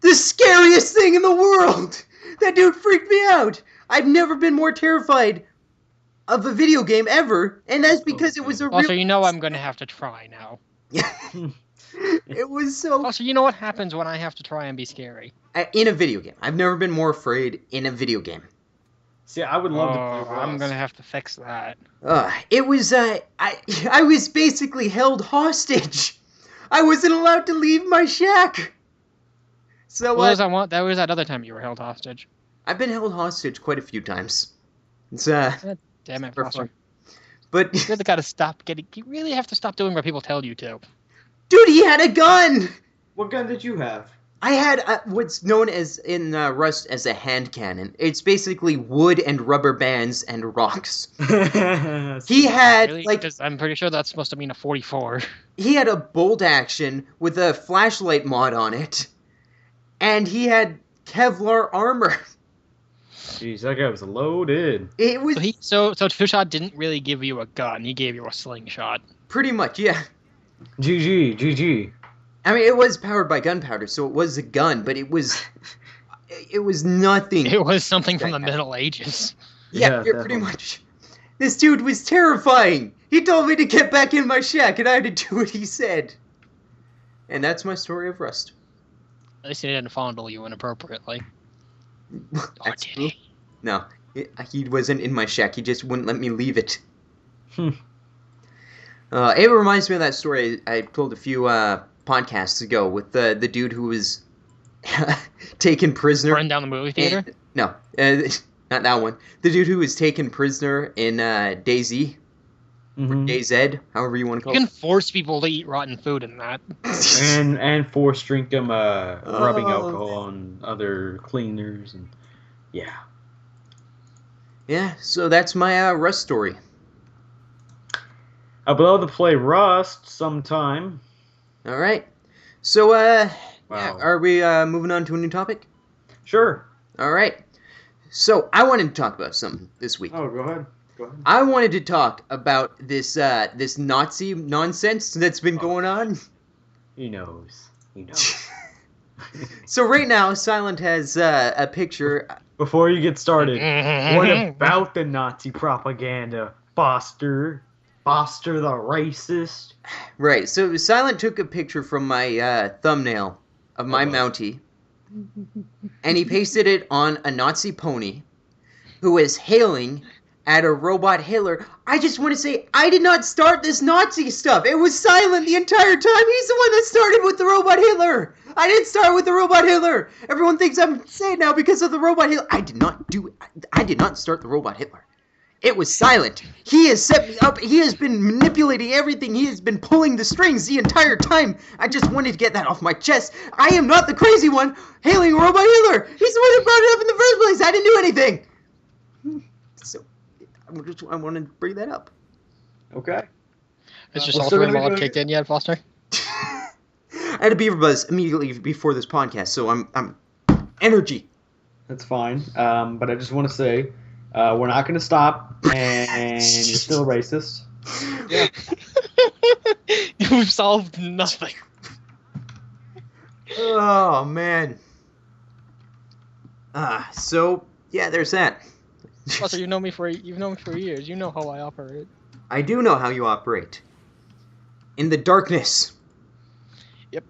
The scariest thing in the world. That dude freaked me out. I've never been more terrified of a video game ever, and that's because it was a Also, real. you know I'm gonna have to try now. It was so. Also, you know what happens when I have to try and be scary? In a video game. I've never been more afraid in a video game. See, I would love to play I'm Rust. gonna have to fix that. It was, I was basically held hostage. I wasn't allowed to leave my shack. So, Well, that was that other time you were held hostage. I've been held hostage quite a few times. It's, Damn it, for Foster. fun. But You really gotta stop getting. You really have to stop doing what people tell you to. dude, he had a gun. What gun did you have? I had what's known as in Rust as a hand cannon. It's basically wood and rubber bands and rocks. He had Really? like 'Cause I'm pretty sure that's supposed to mean a 44. he had a bolt action with a flashlight mod on it, and he had Kevlar armor. Jeez, that guy was loaded. It was So Two Shot didn't really give you a gun. He gave you a slingshot. pretty much, yeah. GG. I mean, it was powered by gunpowder, so it was a gun, but it was nothing. It was something from the Middle Ages. Yeah, you're pretty much. This dude was terrifying. He told me to get back in my shack, and I had to do what he said. And that's my story of Rust. At least he didn't fondle you inappropriately. Or That's did true. he? No, he wasn't in my shack. He just wouldn't let me leave it. It reminds me of that story I told a few podcasts ago with the dude who was taken prisoner. Burn down the movie theater? No, not that one. The dude who was taken prisoner in DayZ, or DayZ, however you want to call You it. can force people to eat rotten food in that. and force drink them rubbing alcohol on other cleaners and yeah. Yeah, so that's my Rust story. I'd love to play Rust sometime. All right. So, yeah, Wow. are we moving on to a new topic? Sure. All right. So, I wanted to talk about something this week. Oh, go ahead. I wanted to talk about this this Nazi nonsense that's been going on. He knows. So right now, Silent has a picture. Before you get started, what about the Nazi propaganda? Foster the racist. Right. So Silent took a picture from my thumbnail of my Mountie, and he pasted it on a Nazi pony, who is hailing at a robot Hitler. I just want to say, I did not start this Nazi stuff. It was Silent the entire time. He's the one that started with the robot Hitler. I didn't start with the robot Hitler. Everyone thinks I'm insane now because of the robot Hitler. I did not start the robot Hitler. It was Silent. He has set me up. He has been manipulating everything. He has been pulling the strings the entire time. I just wanted to get that off my chest. I am not the crazy one hailing robot Hitler. He's the one who brought it up in the first place. I didn't do anything. So, I wanted to bring that up. Okay. It's just We're all still three gonna be law doing kicked in yet, Foster? I had a beaver buzz immediately before this podcast, so I'm energy. That's fine. But I just want to say, we're not going to stop, and you're still a racist. Yeah. You've solved nothing. Oh man. So yeah, there's that. Foster, you've known me for years. You know how I operate. I do know how you operate. In the darkness. Yep.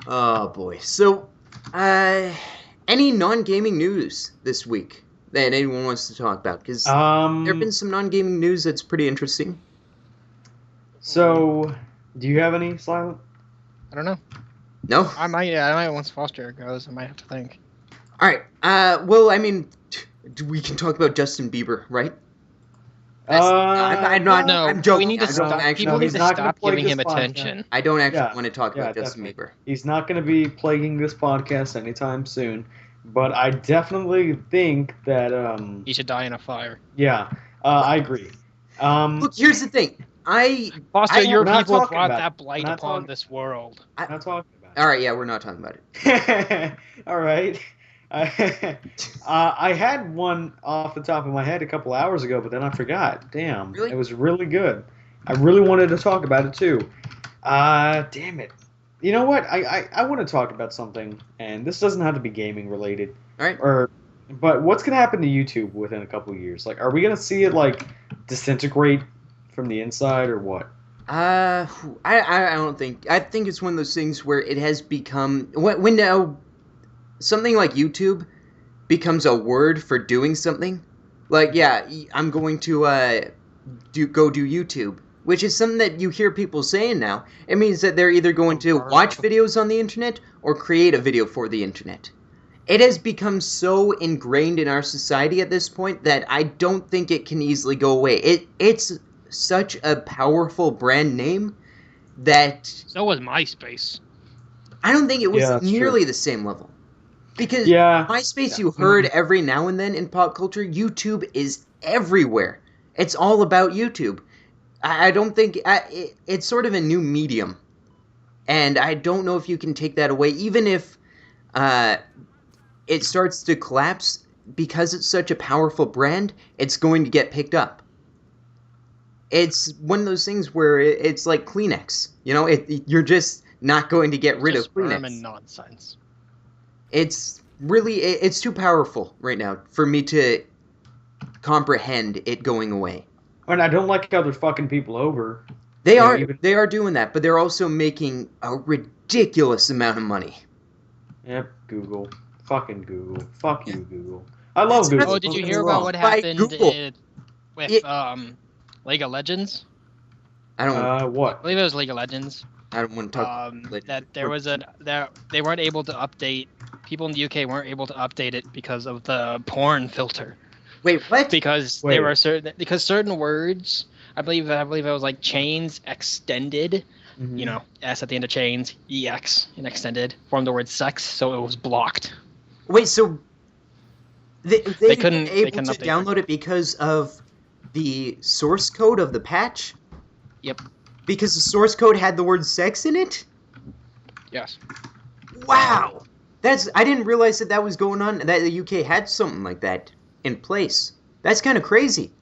Oh boy. So, any non-gaming news this week that anyone wants to talk about? Because there have been some non-gaming news that's pretty interesting. So, do you have any, Silent? I don't know. No? I might once Foster goes. I might have to think. All right. Well, I mean, we can talk about Justin Bieber, right? I'm not. No, I'm joking. we need to stop. People need to stop giving him attention. I don't actually want to talk about Justin Bieber. He's not going to be plaguing this podcast anytime soon, but I definitely think that He should die in a fire. yeah, I agree. Look, here's the thing. Foster, your we're not people talking brought about that it. blight We're not upon talking- this world. I'm not talking about All right, yeah, we're not talking about it. it. All right. I had one off the top of my head a couple hours ago, but then I forgot. Damn. Really? It was really good. I really wanted to talk about it too. Damn it. You know what? I want to talk about something, and this doesn't have to be gaming related. All right. But what's gonna happen to YouTube within a couple of years? Like, are we gonna see it like disintegrate from the inside, or what? I don't think. I think it's one of those things where it has become when now something like YouTube becomes a word for doing something. Like, yeah, I'm going to do YouTube, which is something that you hear people saying now. It means that they're either going to watch videos on the internet or create a video for the internet. it has become so ingrained in our society at this point that I don't think it can easily go away. It's such a powerful brand name that So was MySpace. I don't think it was Yeah, that's nearly true. the same level. Because Yeah. MySpace, Yeah. you heard every now and then in pop culture. YouTube is everywhere. It's all about YouTube. I don't think it's sort of a new medium, and I don't know if you can take that away. Even if it starts to collapse, because it's such a powerful brand, it's going to get picked up. It's one of those things where it's like Kleenex. You know, you're just not going to get rid Just of sperm Kleenex. and nonsense. It's really it's too powerful right now for me to comprehend it going away. And I don't like how they're fucking people over. They You know, are even- they are doing that, but they're also making a ridiculous amount of money. Yep, Google. Fucking Google. Fuck you, Google. I love Google. Oh, did you don't get hear me about wrong. what By happened Google. with Yeah. League of Legends? I don't I What? believe it was League of Legends. I don't want to talk about That there was that they weren't able to update. People in the UK weren't able to update it because of the porn filter. Wait, what? Because Wait. there were certain words. I believe it was like chains extended. Mhm. You know, S at the end of chains, EX and extended formed the word sex, so it was blocked. Wait, so they couldn't- weren't they able couldn't to update download it because of the source code of the patch? Yep. Because the source code had the word sex in it? Yes. Wow. I didn't realize that was going on, that the UK had something like that in place. That's kind of crazy.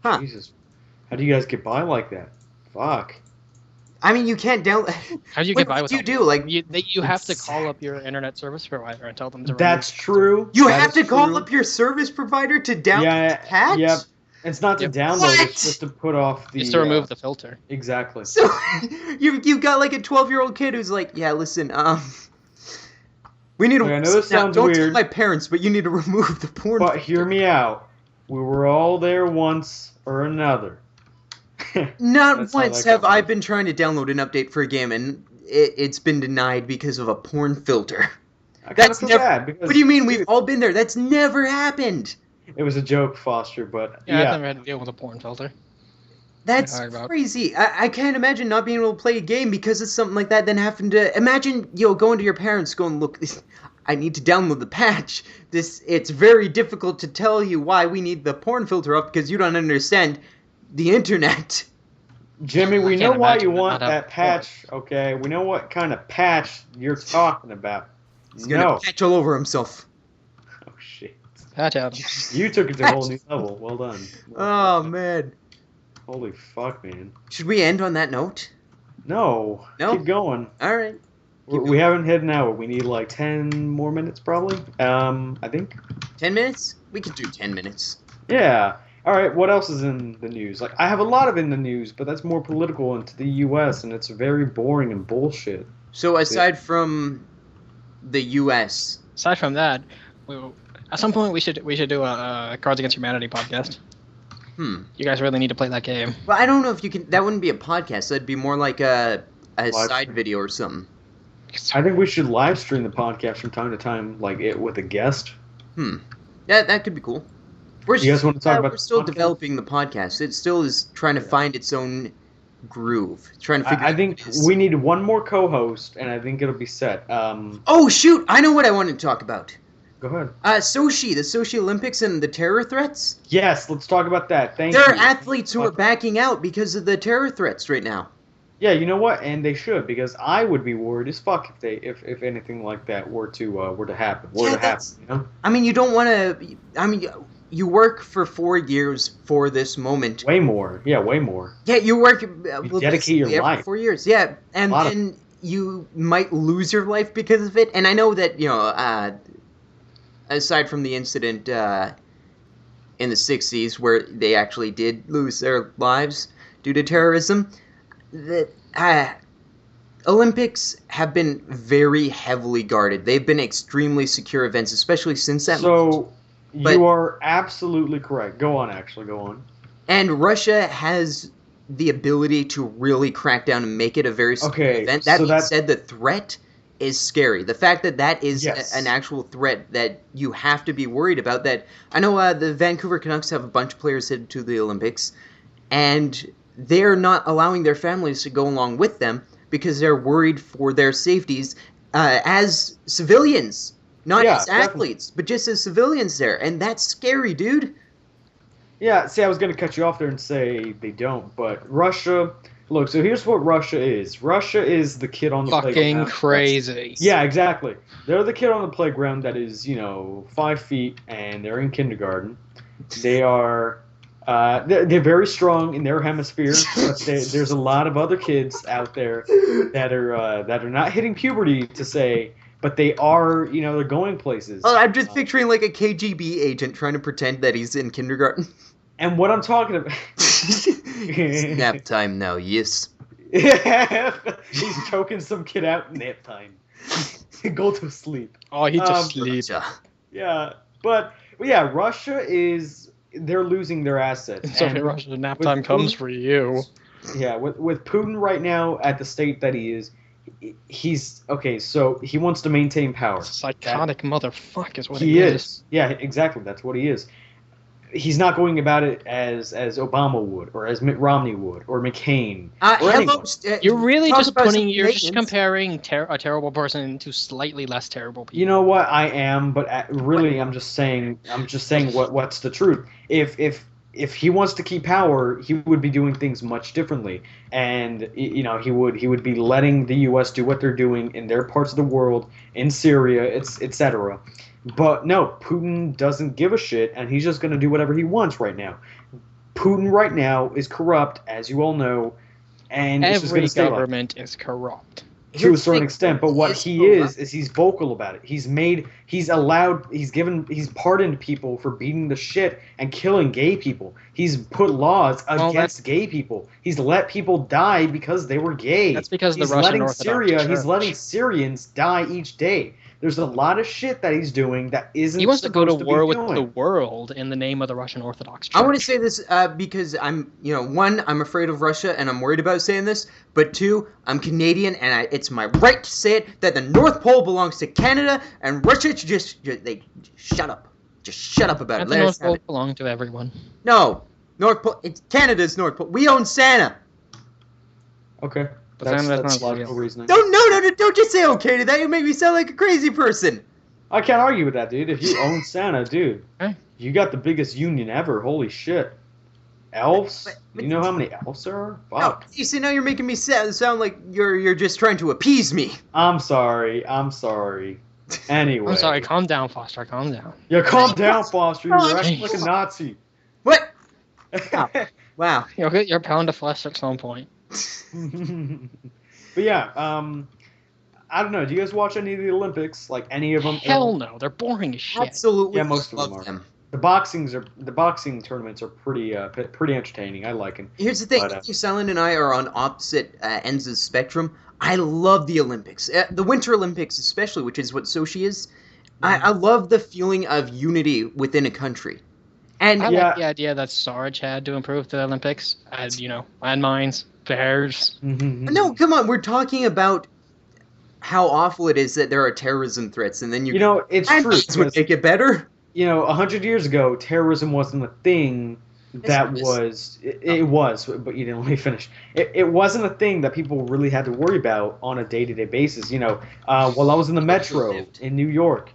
Huh. Jesus. How do you guys get by like that? Fuck. I mean, you can't download. How do you What get by with do you all do? this? Like, You have to call up your internet service provider and tell them to. That's remove true. you That have is to call true. up your service provider to download Yeah, the patch? yep. It's not to Yep. download, What? it's just to put off the... Just to remove the filter. Exactly. So you got like a 12-year-old kid who's like, yeah, listen, we need to. Look, I know this now, sounds don't tell weird. my parents, but you need to remove the porn. But hear me out. We were all there once or another. Not That's how once that have goes. I been trying to download an update for a game and it's been denied because of a porn filter. I kind of That's feel never. bad because... What do you mean? We've dude, all been there. That's never happened. It was a joke, Foster, but Yeah, I've yeah. never had to deal with a porn filter. That's Talking about- crazy. I can't imagine not being able to play a game because of something like that. Then having to imagine, going to your parents, going, "Look, I need to download the patch. It's very difficult to tell you why we need the porn filter up because you don't understand the internet." Jimmy, we I know can't why imagine you it want not having that patch, okay? We know what kind of patch you're talking about. He's gonna No. patch all over himself. Oh, shit. Patch out. You took it to a whole new level. Well done. Oh man. Holy fuck, man. Should we end on that note? No. No? Keep going. All right. We haven't hit an hour. We need like 10 more minutes, probably. I think. 10 minutes? We could do 10 minutes. Yeah. All right. What else is in the news? Like, I have a lot of in the news, but that's more political into the U.S. and it's very boring and bullshit. So aside from the U.S., Aside from that, at some point we should do a Cards Against Humanity podcast. You guys really need to play that game. well, I don't know if you can. That wouldn't be a podcast. That'd be more like a Live side stream. video or something. I think we should live stream the podcast from time to time, like it with a guest. That could be cool. We're You guys want to talk about We're the still podcast? developing the podcast. It still is trying to find its own groove. Trying to figure. I out think what it is. we need one more co-host, and I think it'll be set. Oh shoot! I know what I wanted to talk about. Go ahead. Sochi, the Sochi Olympics and the terror threats. Yes, let's talk about that. Thank There you. are athletes who are backing out because of the terror threats right now. Yeah, you know what? And they should, because I would be worried as fuck if anything like that were to happen. You know? I mean, you don't want to. I mean, you work for 4 years for this moment. Way more. Yeah, way more. Yeah, you work. dedicate your every life. 4 years. Yeah, and A lot of- then you might lose your life because of it. And I know that aside from the incident in the 60s where they actually did lose their lives due to terrorism, the Olympics have been very heavily guarded. They've been extremely secure events, especially since that moment. So, But- you are absolutely correct. Go on, go on. And Russia has the ability to really crack down and make it a very secure Okay, event. That so being that- said, the threat is scary. The fact that that is Yes. an actual threat that you have to be worried about. That I know the Vancouver Canucks have a bunch of players headed to the Olympics, and they're not allowing their families to go along with them because they're worried for their safeties as civilians, not Yeah, as athletes, but just as civilians there, and that's scary, dude. Yeah, see, I was going to cut you off there and say they don't, but Russia. Look, so here's what Russia is. Russia is the kid on the Fucking playground. crazy. Yeah, exactly. They're the kid on the playground that is, 5 feet and they're in kindergarten. They are, they're very strong in their hemisphere, but there's a lot of other kids out there that are not hitting puberty to say, but they are, they're going places. Oh, I'm just picturing like a KGB agent trying to pretend that he's in kindergarten. And what I'm talking about. Nap time now, yes. He's choking some kid out. Nap time. Go to sleep. Oh, he just sleeps. Yeah, but yeah, Russia is. They're losing their assets. So And Russia, nap with time comes Putin- for you. Yeah, with Putin right now at the state that he is, he's okay. So he wants to maintain power. Psychotic motherfucker is what He is. Yeah, exactly. That's what he is. He's not going about it as Obama would, or as Mitt Romney would, or McCain, or anyone. You're really talk just about putting. some You're just maintenance. comparing a terrible person to slightly less terrible people. You know what? I am, but really, I'm just saying what's the truth. If he wants to keep power, he would be doing things much differently, and he would be letting the U.S. do what they're doing in their parts of the world, in Syria, etc. But no, Putin doesn't give a shit, and he's just going to do whatever he wants right now. Putin right now is corrupt, as you all know, and it's just going Every to stay like government is corrupt. to a certain extent, but what It's he corrupt. is he's vocal about it. He's pardoned people for beating the shit and killing gay people. He's put laws against gay people. He's let people die because they were gay. That's because he's the Russian letting Orthodox Syria, he's Church. letting Syrians die each day. There's a lot of shit that he's doing that isn't. He wants to go to supposed be war with doing. the world in the name of the Russian Orthodox Church. I want to say this because I'm, one, I'm afraid of Russia and I'm worried about saying this, but two, I'm Canadian and it's my right to say it that the North Pole belongs to Canada and Russia should just shut up. Just shut up about it. And the Let North us have Pole it. belong to everyone. No, North Pole. It's Canada's North Pole. We own Santa. Okay, But that's that's not logical real. reasoning. No, don't just say okay to that. You make me sound like a crazy person. I can't argue with that, dude. If you own Santa, dude, Okay. you got the biggest union ever. Holy shit. Elves? But- You know how many elves there are? No, Fuck. you see, now you're making me sound like you're just trying to appease me. I'm sorry. Anyway. I'm sorry, calm down, Foster, calm down. Yeah, calm down, Foster. You're Oh, acting like a Nazi. What? Wow. You'll get your pound of flesh at some point. But yeah, I don't know. Do you guys watch any of the Olympics? Like any of them? Hell no, they're boring as shit. Absolutely. Yeah, most of them love are. The boxing tournaments are pretty entertaining. I like them. Here's the thing: But, Silent and I are on opposite ends of the spectrum. I love the Olympics, the Winter Olympics especially, which is what Sochi is. I love the feeling of unity within a country, and I Yeah. like the idea that Sarge had to improve the Olympics. As landmines, bears. no, come on, we're talking about how awful it is that there are terrorism threats, and then You know, it's true. landmines would because, make it better. 100 years ago, terrorism wasn't a thing that Yes, was. It was, but you didn't let me finish. It wasn't a thing that people really had to worry about on a day-to-day basis. While I was in the metro in New York,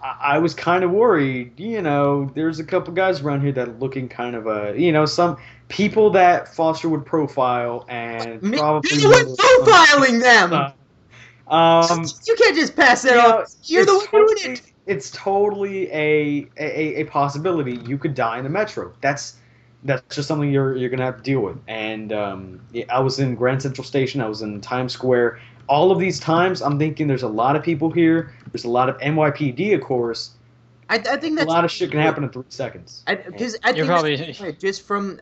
I was kind of worried. There's a couple guys around here that are looking kind of some people that Foster would profile and probably. You're the one profiling them. You can't just pass that off. You're the one doing it. It's totally a possibility. You could die in the metro. That's just something you're gonna have to deal with. And I was in Grand Central Station. I was in Times Square. All of these times, I'm thinking there's a lot of people here. There's a lot of NYPD, of course. I think A that's lot of shit can happen in 3 seconds. Because I You're think probably- that's right, just from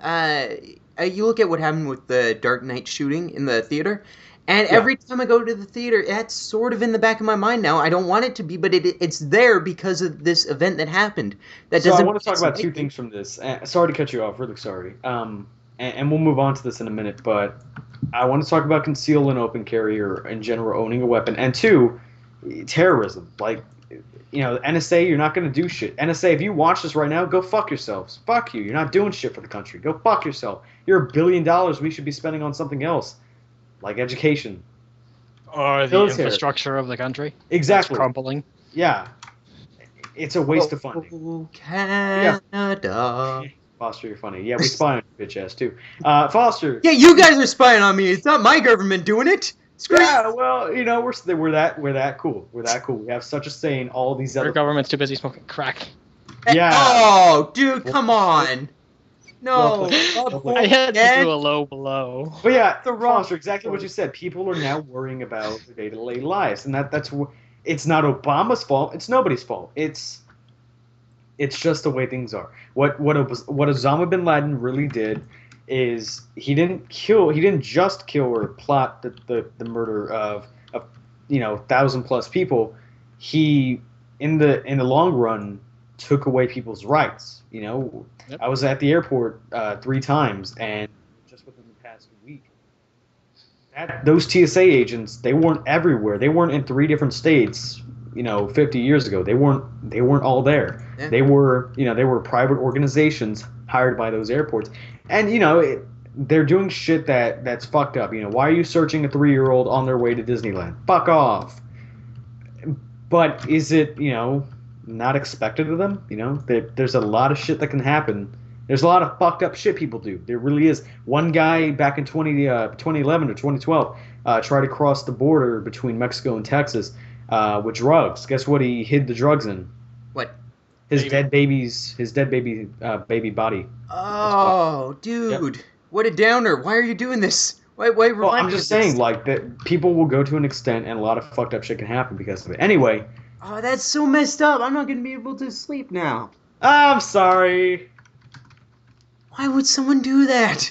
you look at what happened with the Dark Knight shooting in the theater, and Yeah. every time I go to the theater, that's sort of in the back of my mind now. I don't want it to be, but it's there because of this event that happened. That So I doesn't. want to talk about two things from this. Sorry to cut you off. Really sorry. And we'll move on to this in a minute. But I want to talk about concealed and open carry, or in general owning a weapon. And two, terrorism. Like, NSA, you're not going to do shit. NSA, if you watch this right now, go fuck yourselves. Fuck you. You're not doing shit for the country. Go fuck yourself. You're $1 billion we should be spending on something else, like education. Or the Military. infrastructure of the country. Exactly. That's crumbling. Yeah. It's a waste of funding. Oh, Canada. Foster, you're funny. Yeah, we spy on your bitch ass, too. Foster. Yeah, you guys are spying on me. It's not my government doing it. Screw you. Yeah, well, we're that cool. We're that cool. We have such a say in all these Our other. government's too busy smoking crack. Yeah. Oh, dude, come on. No. I had to do a low blow. But yeah, The wrong- Foster, exactly what you said. People are now worrying about their day-to-day lives, and that's it's not Obama's fault. It's nobody's fault. It's just the way things are. What Osama bin Laden really did is he didn't just kill or plot the murder of 1,000+ people. He in the long run took away people's rights. Yep. I was at the airport 3 times, and just within the past week, those TSA agents, they weren't everywhere. They weren't in 3 different states. 50 years ago, they weren't all there. Yeah. They were private organizations hired by those airports, and they're doing shit that's fucked up. Why are you searching a 3-year-old on their way to Disneyland? Fuck off. But is it not expected of them? There's a lot of shit that can happen. There's a lot of fucked up shit people do. There really is. One guy back in 2011 or 2012 tried to cross the border between Mexico and Texas with drugs. Guess what he hid the drugs in? What? His Baby. dead baby body. Oh, dude. What a downer. Why are you doing this? Why Well, remind I'm me just of this? saying, like, that people will go to an extent, and a lot of fucked up shit can happen because of it. Anyway, Oh, that's so messed up. I'm not going to be able to sleep now. I'm sorry. Why would someone do that?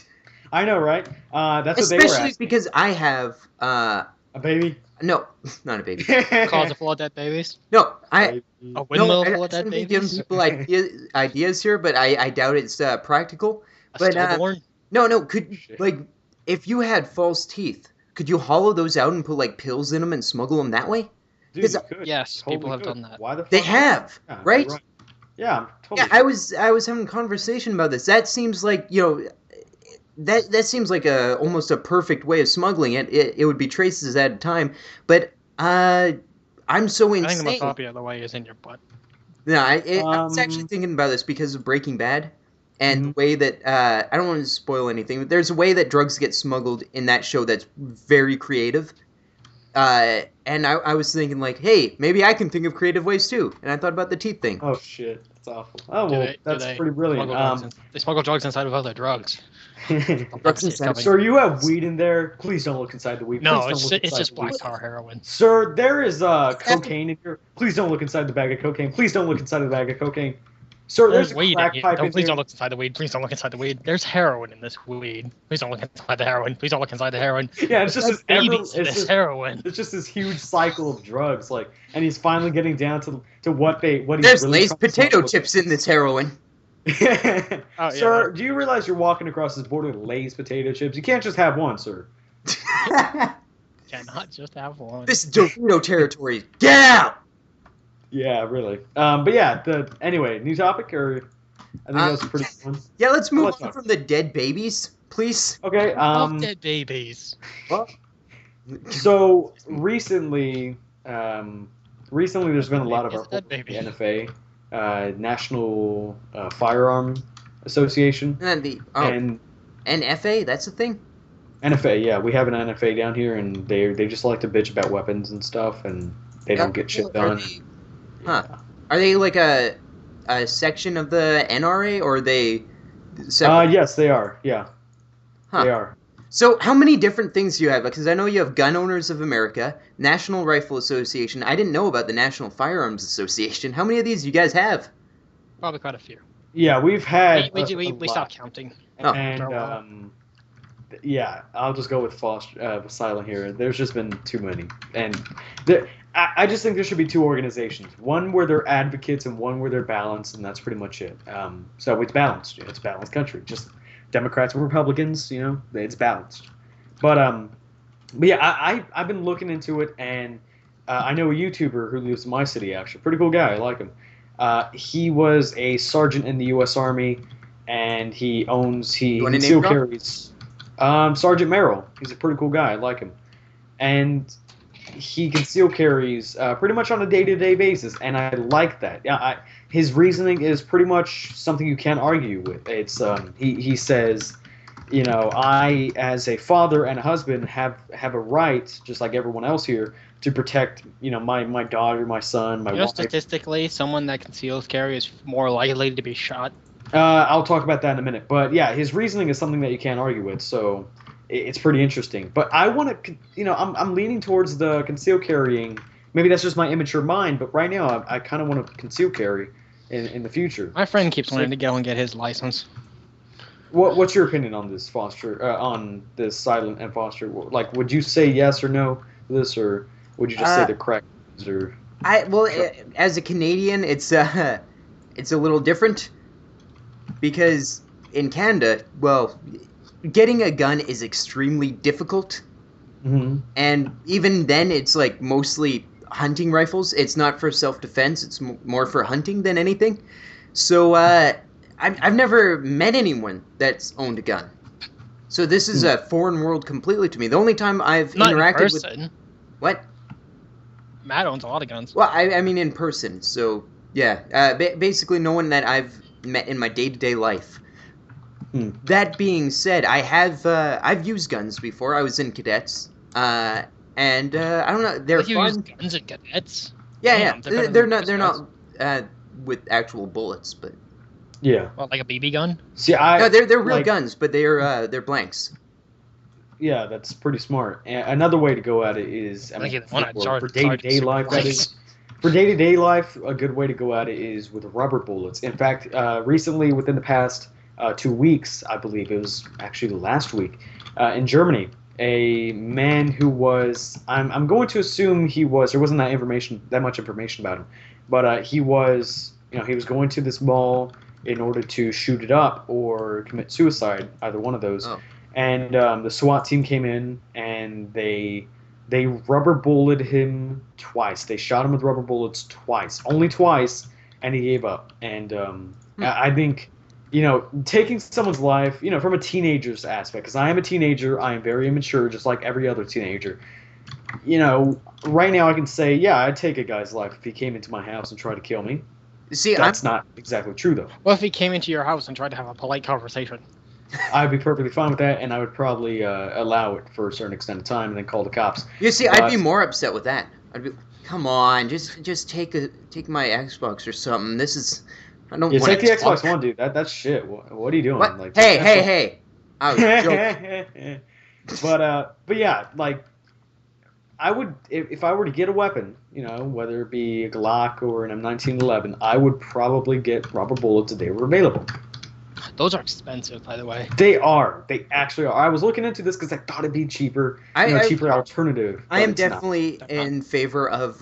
I know, right? That's what they were Especially asking. because I have, A baby? no, not a baby. Closet full of dead babies. No, I, A windmill no, full of dead shouldn't be giving babies. people ideas here, but I doubt it's practical. A But, stillborn. No, could, Shit. like, if you had false teeth, could you hollow those out and put, like, pills in them and smuggle them that way? Dude, Because- you could. Yes, Totally people have could. done that. Why the fuck? They have, Yeah, right? you're Yeah, totally. Yeah, I was having a conversation about this. That seems like, that seems like almost a perfect way of smuggling it. It would be traces at a time, but I'm so I think the insane. most popular way is in your butt. No, I was actually Um, thinking about this because of Breaking Bad and the Mhm. way that I don't want to spoil anything, but there's a way that drugs get smuggled in that show that's very creative. And I was thinking like, hey, maybe I can think of creative ways too. And I thought about the teeth thing. Oh shit, that's awful. Oh Do well, they- do that's they pretty brilliant. smuggle drugs they smuggle drugs inside of other drugs. Drugs It's inside- coming. Sir, you have weed in there. Please don't look inside the weed. No, Please don't it's look it's inside just the weed. black tar heroin. Sir, there is cocaine in here. Please don't look inside the bag of cocaine. Please don't look inside the bag of cocaine. Sir, there's a weed in crack here. pipe in Please here. don't look inside the weed. Please don't look inside the weed. There's heroin in this weed. Please don't look inside the heroin. Please don't look inside the heroin. Yeah, it's just There's this ever, babies in it's this just, heroin. it's just this huge cycle of drugs, like, and he's finally getting down to what he's There's really Lay's trying to potato smuggle. chips in this heroin. yeah. Sir, do you realize you're walking across this border with Lay's potato chips? You can't just have one, sir. Cannot just have one. This is Dorito territory. Get out! Yeah, really. But yeah, anyway, new topic, or I think that's a pretty good one. Yeah, let's move Let's on talk. from the dead babies, please. Okay. Love dead babies. So recently, there's been a lot of Is our that baby? NFA, National Firearm Association, And then the and NFA, that's the thing. NFA. Yeah, we have an NFA down here, and they just like to bitch about weapons and stuff, and they don't get shit Are done. they- Huh. Are they like a section of the NRA or are they separate? Yes, they are. Yeah, Huh. they are. So how many different things do you have? Because I know you have Gun Owners of America, National Rifle Association. I didn't know about the National Firearms Association. How many of these do you guys have? Probably quite a few. Yeah, we've had. We a we lot. stopped counting. Oh. And For a while. yeah, I'll just go with Silent here. There's just been too many, and I just think there should be 2 organizations: one where they're advocates and one where they're balanced, and that's pretty much it. So it's balanced. It's a balanced country. Just Democrats and Republicans, it's balanced. But yeah, I've been looking into it, and I know a YouTuber who lives in my city, actually. Pretty cool guy. I like him. He was a sergeant in the U.S. Army, and You he want to name conceal drop? carries. Sergeant Merrill. He's a pretty cool guy. I like him. And he conceal carries pretty much on a day-to-day basis, and I like that. Yeah, his reasoning is pretty much something you can't argue with. It's he says, I as a father and a husband have a right, just like everyone else here, to protect my daughter, my son, my wife. Statistically, someone that conceals carry is more likely to be shot. I'll talk about that in a minute, but yeah, his reasoning is something that you can't argue with, so it's pretty interesting. But I want to, I'm leaning towards the conceal carrying. Maybe that's just my immature mind, but right now I kind of want to conceal carry in the future. My friend keeps wanting to go and get his license. What's your opinion on this, Foster? On this Silent and Foster? Like, would you say yes or no to this, or would you just say the correct? Or As a Canadian, it's a little different because in Canada, well, getting a gun is extremely difficult, and even then, it's like mostly hunting rifles. It's not for self-defense. It's more for hunting than anything. So I've never met anyone that's owned a gun. So this is a foreign world completely to me. The only time I've Not interacted in person. with what? Matt owns a lot of guns. Well, I mean in person. So yeah, basically no one that I've met in my day-to-day life. That being said, I've used guns before. I was in cadets, and I don't know, they're Like you use fun. guns and cadets. Yeah, Damn, they're not with actual bullets, but yeah. Well, like a BB gun. See, no, they're real like, guns, but they're blanks. Yeah, that's pretty smart. And another way to go at it is, for day-to-day life, that is. For day-to-day life, a good way to go at it is with rubber bullets. In fact, recently, within the past 2 weeks, I believe it was actually last week, in Germany, a man who was, I'm going to assume there wasn't that much information about him, but he was going to this mall in order to shoot it up or commit suicide, either one of those. Oh. And the SWAT team came in and they rubber bulleted him twice. They shot him with rubber bullets twice, only twice, and he gave up. And I think, taking someone's life, from a teenager's aspect, because I am a teenager, I am very immature, just like every other teenager. Right now I can say, yeah, I'd take a guy's life if he came into my house and tried to kill me. See, That's not exactly true, though. What if he came into your house and tried to have a polite conversation? I'd be perfectly fine with that, and I would probably allow it for a certain extent of time and then call the cops. You see, I'd be more upset with that. I'd be, come on, just take my Xbox or something. This is, I don't want take the to Xbox One, dude. That's shit. What are you doing? What? Like, Hey! I was joking. but yeah, like, I would, if I were to get a weapon, whether it be a Glock or an M1911, I would probably get rubber bullets if they were available. Those are expensive, by the way. They are. They actually are. I was looking into this because I thought it'd be cheaper. Cheaper alternative. I am definitely in favor of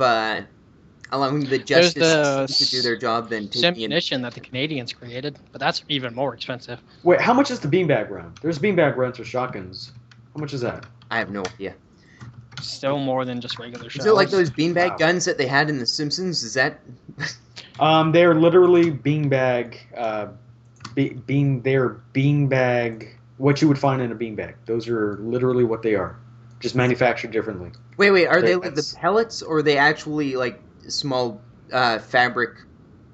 allowing the justice system to do their job than taking ammunition that the Canadians created, but that's even more expensive. Wait, how much is the beanbag round? There's beanbag rounds for shotguns. How much is that? I have no idea. Still more than just regular shells. Is it like those beanbag guns that they had in The Simpsons? Is that? They're literally beanbag. They're beanbag. What you would find in a beanbag. Those are literally what they are, just manufactured differently. Wait. Are they like the pellets, or are they actually like small fabric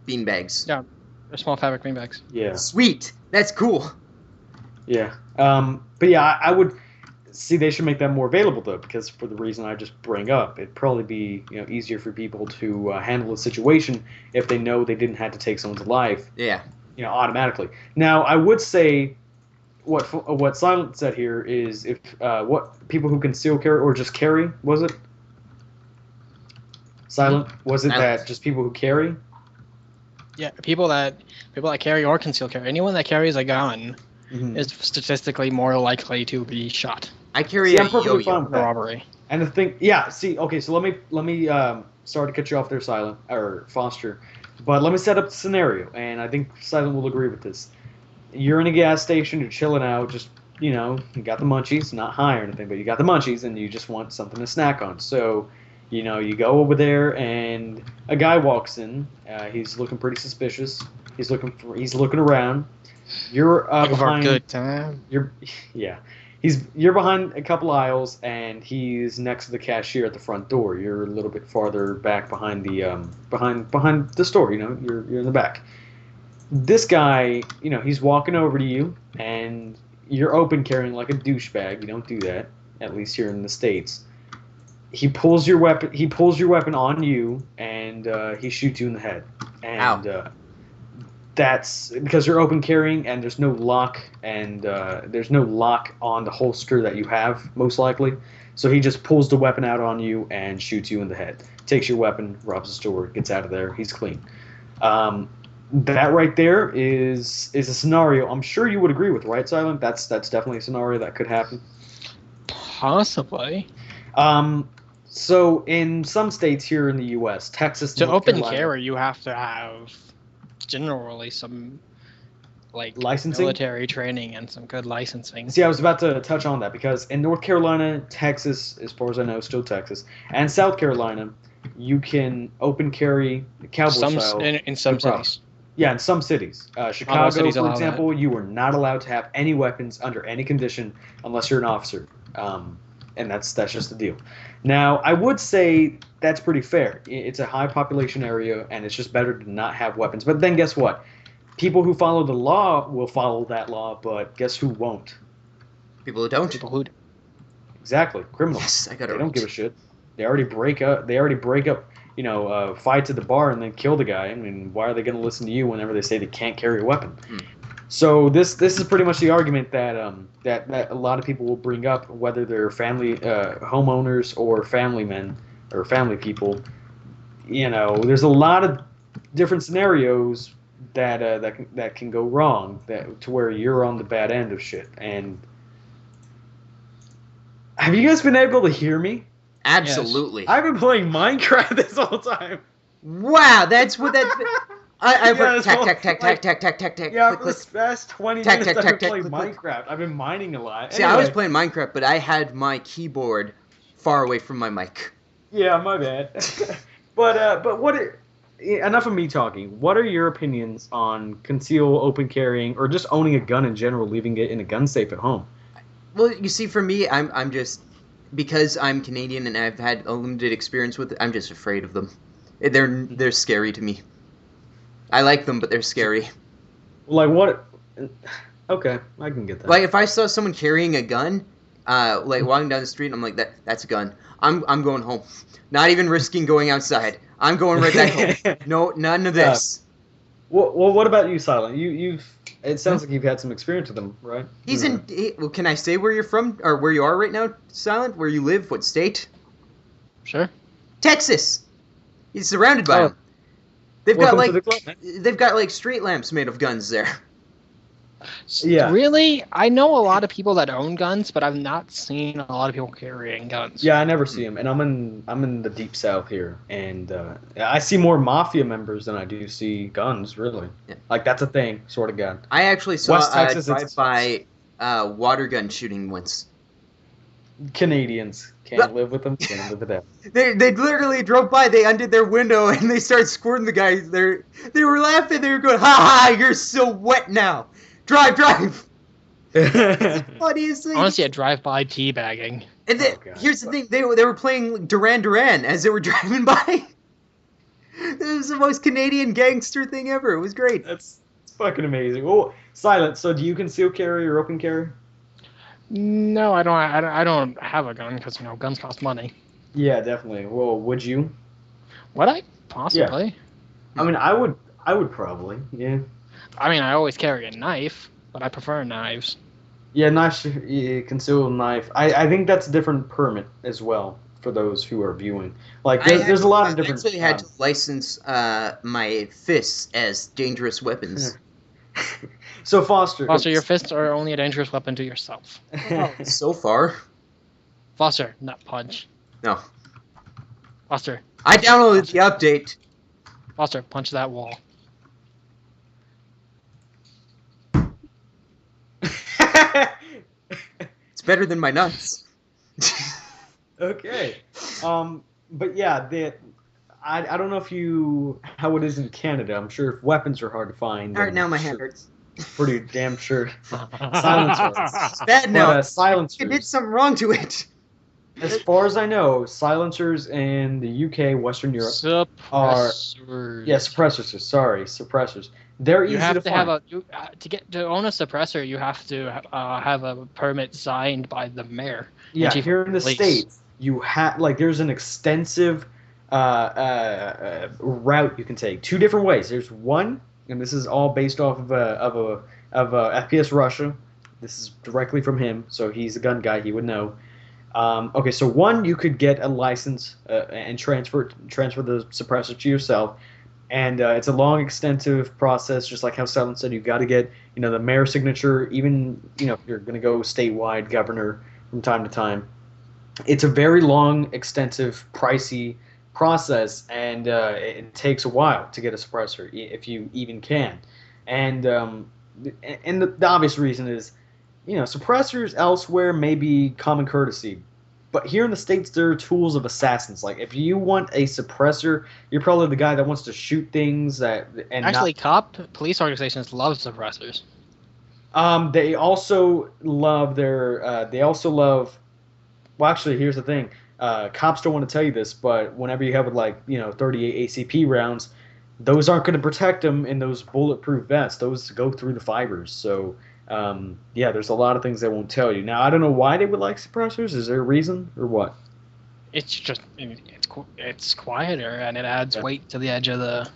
beanbags? Yeah, they're small fabric beanbags. Yeah. Sweet. That's cool. Yeah. But yeah, I would see they should make that more available though, because for the reason I just bring up, it'd probably be easier for people to handle a situation if they know they didn't have to take someone's life. Yeah. Automatically. Now, I would say what Silent said here is if what people who conceal carry or just carry, was it? Silent, was it that just people who carry? Yeah, people that carry or conceal carry. Anyone that carries a gun is statistically more likely to be shot. I carry a yo-yo for robbery. And the thing, yeah. See, okay, so let me sorry to cut you off there, Silent or Foster. But let me set up the scenario, and I think Silent will agree with this. You're in a gas station, you're chilling out, just, you got the munchies, not high or anything, but you got the munchies, and you just want something to snack on. So You go over there, and a guy walks in. He's looking pretty suspicious. He's looking around. You're Looking for a behind. good time. You're yeah. You're behind a couple aisles, and he's next to the cashier at the front door. You're a little bit farther back behind the behind the store. You're in the back. This guy, he's walking over to you, and you're open carrying like a douchebag. You don't do that, at least here in the States. He pulls your weapon. He pulls your weapon on you, and he shoots you in the head. And that's because you're open carrying, and there's no lock, and there's no lock on the holster that you have, most likely. So he just pulls the weapon out on you and shoots you in the head. Takes your weapon, robs the store, gets out of there. He's clean. That right there is a scenario I'm sure you would agree with, right, Silent? That's definitely a scenario that could happen. Possibly. So in some states here in the U.S., Texas, To North open Carolina, carry, you have to have generally some licensing, military training, and some good licensing. See, I was about to touch on that because in North Carolina, Texas, as far as I know, still Texas, and South Carolina, you can open carry cowboy style. In some cities. Yeah, in some cities. Chicago, cities for allow example, you are not allowed to have any weapons under any condition unless you're an officer. And that's just the deal. Now, I would say that's pretty fair. It's a high population area, and it's just better to not have weapons. But then guess what? People who follow the law will follow that law, but guess who won't? People who don't. People who Exactly, criminals. Yes, I got it. They don't give a shit. They already break up. Fights at the bar and then kill the guy. I mean, why are they going to listen to you whenever they say they can't carry a weapon? So this is pretty much the argument that that a lot of people will bring up, whether they're family homeowners or family men or family people. There's a lot of different scenarios that can go wrong, to where you're on the bad end of shit. And have you guys been able to hear me? Absolutely. Yes. I've been playing Minecraft this whole time. Wow, that's what that's. I've Yeah, tack. Yeah, click, for the click. past 20 Tack, minutes tack, I've been tack, playing click, click. Minecraft. I've been mining a lot. See, I was Anyway. playing Minecraft, but I had my keyboard far away from my mic. Yeah, my bad. but enough of me talking. What are your opinions on conceal, open carrying, or just owning a gun in general, leaving it in a gun safe at home? Well, you see, for me, I'm just, because I'm Canadian and I've had a limited experience with it, I'm just afraid of them. They're scary to me. I like them, but they're scary. Like what? Okay, I can get that. Like if I saw someone carrying a gun, walking down the street, and I'm like, that's a gun. I'm going home. Not even risking going outside. I'm going right back home. No, none of this. Well, what about you, Silent? It sounds like you've had some experience with them, right? Well, can I say where you're from or where you are right now, Silent? Where you live? What state? Sure. Texas. He's surrounded by them. They've got like street lamps made of guns there. Yeah. Really? I know a lot of people that own guns, but I've not seen a lot of people carrying guns. Yeah, I never see them, and I'm in the deep south here, and I see more mafia members than I do see guns. Really, yeah. Like that's a thing. Sort of gun. I actually saw West Texas, drive-by water gun shooting once. Canadians can't live with them. Can't live with that. They literally drove by. They undid their window and they started squirting the guy. They were laughing. They were going, "Ha ha! You're so wet now. Drive." Funniest thing. Honestly, a drive-by teabagging. And here's the thing: they were playing Duran Duran as they were driving by. It was the most Canadian gangster thing ever. It was great. That's fucking amazing. Oh, Silent. So, do you conceal carry or open carry? No, I don't have a gun because guns cost money. Yeah, definitely. Well, would you? Would I? Possibly. Yeah. I mean, I would probably. Yeah. I mean, I always carry a knife, but I prefer knives. Yeah, knife, concealed knife. I think that's a different permit as well for those who are viewing. Like, there's a lot of different. I actually had to license my fists as dangerous weapons. So Foster, your fists are only a dangerous weapon to yourself. So far. Foster, not punch. No. Foster. I downloaded the update. Foster, punch that wall. It's better than my nuts. Okay. but yeah, I don't know how it is in Canada. I'm sure if weapons are hard to find, All right, then now my hand sure, hurts. pretty damn sure silencers. Bad But now. You did silencers. something wrong to it. As far as I know, silencers in the UK, Western Europe are suppressors. Sorry, suppressors. They're You easy to have to have find. to own a suppressor. You have to have a permit signed by the mayor and Yeah, chief of here in the police. states, you have like there's an extensive route you can take. Two different ways. There's one, and this is all based off of FPS Russia. This is directly from him, so he's a gun guy. He would know. Okay, so one, you could get a license and transfer the suppressor to yourself, and it's a long, extensive process. Just like how Seven said, you got to get the mayor's signature. Even if you're going to go statewide, governor from time to time. It's a very long, extensive, pricey process, and it takes a while to get a suppressor if you even can. And the obvious reason is suppressors elsewhere may be common courtesy, but here in the States, they're tools of assassins. Like, if you want a suppressor, you're probably the guy that wants to shoot things Actually, police organizations love suppressors. They also love well, actually, here's the thing. Cops don't want to tell you this, but whenever you have 38 ACP rounds, those aren't going to protect them in those bulletproof vests. Those go through the fibers. So, yeah, there's a lot of things they won't tell you. Now, I don't know why they would like suppressors. Is there a reason or what? It's just it's quieter and it adds weight to the edge of the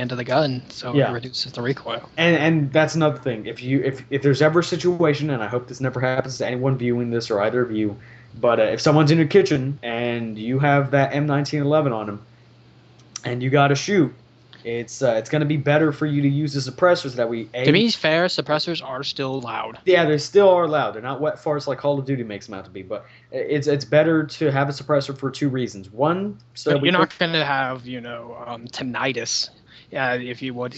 end of the gun, so it reduces the recoil. And that's another thing. If there's ever a situation, and I hope this never happens to anyone viewing this or either of you, but if someone's in your kitchen and you have that M1911 on them, and you got to shoot, it's going to be better for you to use the suppressors that we. To be fair, suppressors are still loud. Yeah, they still are loud. They're not wet farts like Call of Duty makes them out to be, but it's better to have a suppressor for two reasons. One, but you're not going to have tinnitus. Yeah, if you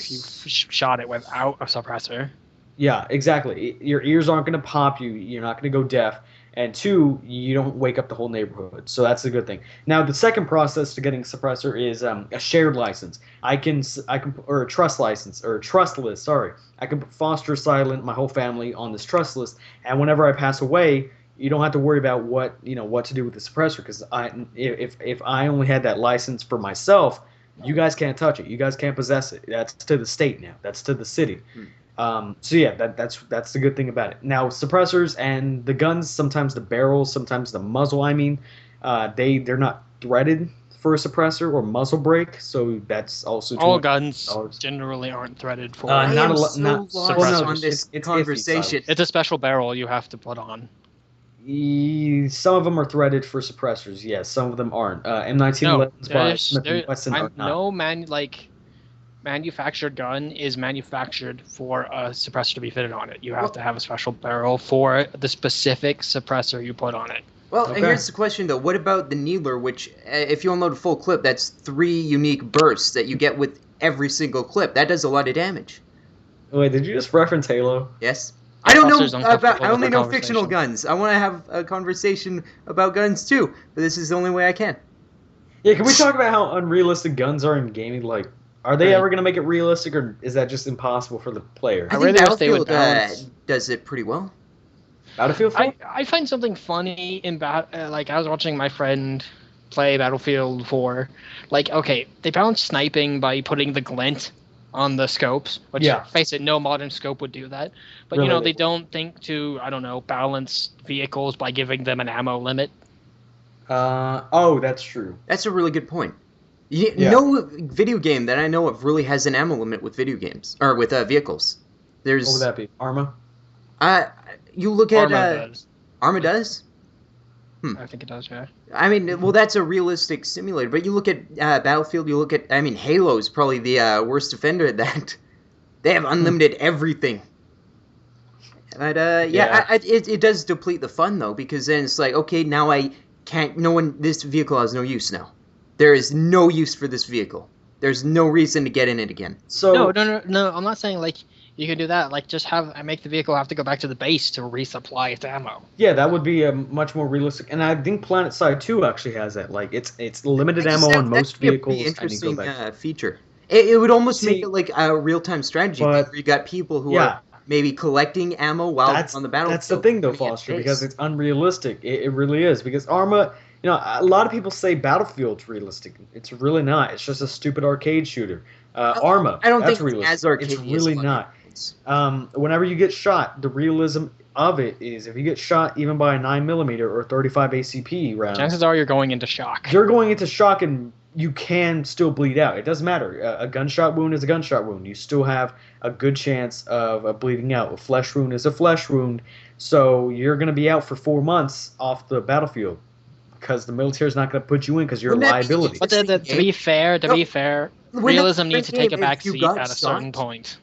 shot it without a suppressor. Yeah, exactly. Your ears aren't going to pop. You're not going to go deaf. And two, you don't wake up the whole neighborhood. So that's a good thing. Now, the second process to getting a suppressor is a shared license. Or a trust license, or a trust list, sorry. I can put foster silent my whole family on this trust list. And whenever I pass away, you don't have to worry about what to do with the suppressor. Because if I only had that license for myself, you guys can't touch it. You guys can't possess it. That's to the state now. That's to the city. So yeah, that's the good thing about it. Now, suppressors and the guns, sometimes the barrels, sometimes the muzzle. I mean, they're not threaded for a suppressor or muzzle brake, so that's also all guns generally aren't threaded for. Not lost on this conversation. It's a special barrel you have to put on. Some of them are threaded for suppressors. Yes, some of them aren't. M1911s by Smith & Wesson are not. Manufactured gun is manufactured for a suppressor to be fitted on it. You have to have a special barrel for the specific suppressor you put on it. Well, and here's the question, though. What about the Needler, which, if you unload a full clip, that's 3 unique bursts that you get with every single clip. That does a lot of damage. Wait, did you just reference Halo? Yes. I don't know I only know fictional guns. I want to have a conversation about guns, too. But this is the only way I can. Yeah, can we talk about how unrealistic guns are in gaming? Like, are they ever going to make it realistic, or is that just impossible for the player? I think Battlefield does it pretty well. Battlefield 4? I find something funny in like I was watching my friend play Battlefield 4. Like, okay, they balance sniping by putting the glint on the scopes, which face it, no modern scope would do that. But really, they don't think to balance vehicles by giving them an ammo limit. Oh, that's true. That's a really good point. No video game that I know of really has an ammo limit with video games or with vehicles. What would that be? Arma? You look at Arma does. I think it does. Yeah. I mean, well, that's a realistic simulator. But you look at Battlefield. You look at. I mean, Halo's probably the worst offender at that. They have unlimited everything. But it does deplete the fun though, because then it's like, okay, now I can't. This vehicle has no use now. There is no use for this vehicle. There's no reason to get in it again. So no. I'm not saying like You can do that. Like, just make the vehicle have to go back to the base to resupply its ammo. Yeah, that would be a much more realistic. And I think Planet Side 2 actually has that. Like, it's limited I just ammo think on most that'd be a pretty vehicles, and you go interesting back. feature. It would almost make See, it like a real-time strategy thing but where you got people who yeah, are maybe collecting ammo while on the battlefield. that's the thing though, coming at Foster, base. because it's unrealistic. It really is. Because Arma, a lot of people say Battlefield's realistic. It's really not. It's just a stupid arcade shooter. Arma, I don't that's think it's realistic. as arcade It's as really not. Whenever you get shot, the realism of it is if you get shot even by a 9mm or 35 ACP round, Chances are you're going into shock. you're going into shock and you can still bleed out. It doesn't matter. A gunshot wound is a gunshot wound. You still have a good chance of bleeding out. A flesh wound is a flesh wound. So you're going to be out for 4 months off the battlefield because the military is not going to put you in because you're a Wouldn't that be liability. But to be fair, realism needs to take a back seat at a certain point.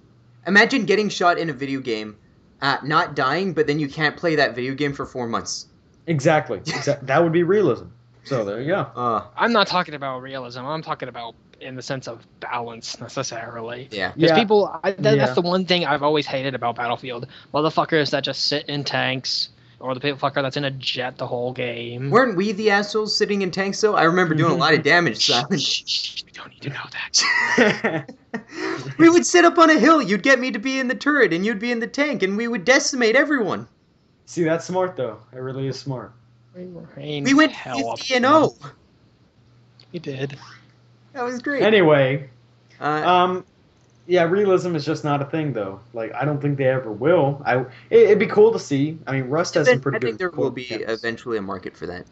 Imagine getting shot in a video game, not dying, but then you can't play that video game for 4 months. Exactly. That would be realism. So there you go. I'm not talking about realism. I'm talking about in the sense of balance necessarily. Yeah. Because Yeah. that's the one thing I've always hated about Battlefield. Motherfuckers that just sit in tanks, or the fucker that's in a jet the whole game. Weren't we the assholes sitting in tanks, though? I remember doing a lot of damage, Simon. We don't need to know that. We would sit up on a hill. You'd get me to be in the turret, and you'd be in the tank, and we would decimate everyone. See, that's smart, though. It really is smart. We went 50-0. We did. That was great. Anyway, yeah, realism is just not a thing, though. Like, I don't think they ever will. It'd be cool to see. I mean, Rust has some pretty good. I think there will be eventually a market for that.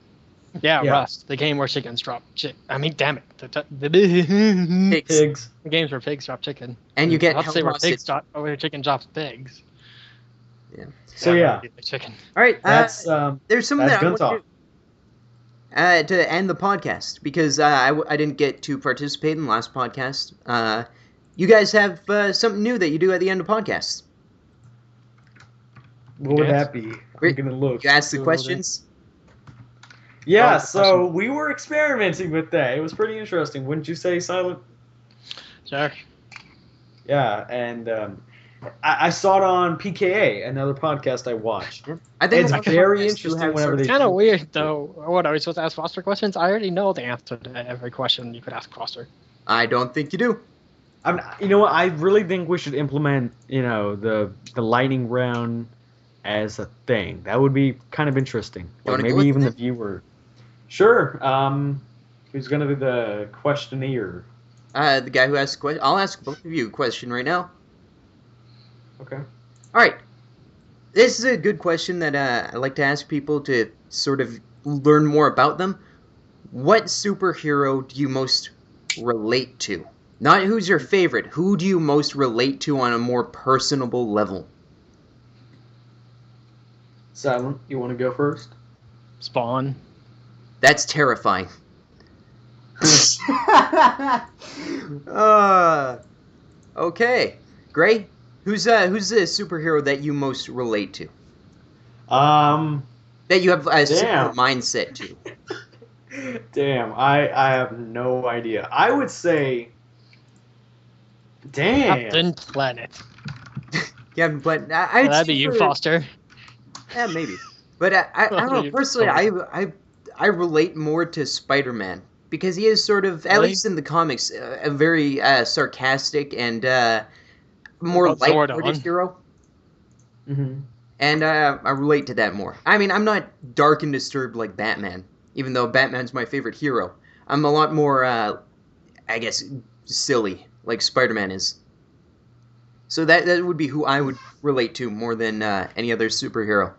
Yeah, Rust, the game where chickens drop chick. I mean, damn it, the Pigs. The games where pigs drop chicken. And you get where chicken drops pigs. Yeah. So yeah, chicken. All right. That's there's something that I want talk. to end the podcast because I didn't get to participate in the last podcast. You guys have something new that you do at the end of podcasts. What would that be? I'm gonna look. You ask the questions. Yeah, so we were experimenting with that. It was pretty interesting, wouldn't you say, Silent? Sure. Yeah, and I saw it on PKA, another podcast I watched. I think it's very interesting whenever they. It's kind of weird, though. What, are we supposed to ask Foster questions? I already know the answer to every question you could ask Foster. I don't think you do. You know what? I really think we should implement, the lightning round as a thing. That would be kind of interesting. Like maybe even the viewer. Sure. Who's gonna be the questionnaire? The guy who asks question. I'll ask both of you a question right now. Okay. All right. This is a good question that I like to ask people to sort of learn more about them. What superhero do you most relate to? Not who's your favorite. Who do you most relate to on a more personable level? Silent, you want to go first? Spawn. That's terrifying. Okay. Grey, who's the superhero that you most relate to? That you have a similar mindset to? Damn, I have no idea. I would say... Damn. Captain Planet. Captain Planet. That'd be you, Foster. Yeah, maybe. But I don't know. Personally, I relate more to Spider-Man because he is sort of, at least in the comics, a very sarcastic and more light-hearted hero. Mm-hmm. And I relate to that more. I mean, I'm not dark and disturbed like Batman, even though Batman's my favorite hero. I'm a lot more, I guess, silly, like Spider-Man is. So that would be who I would relate to more than any other superhero.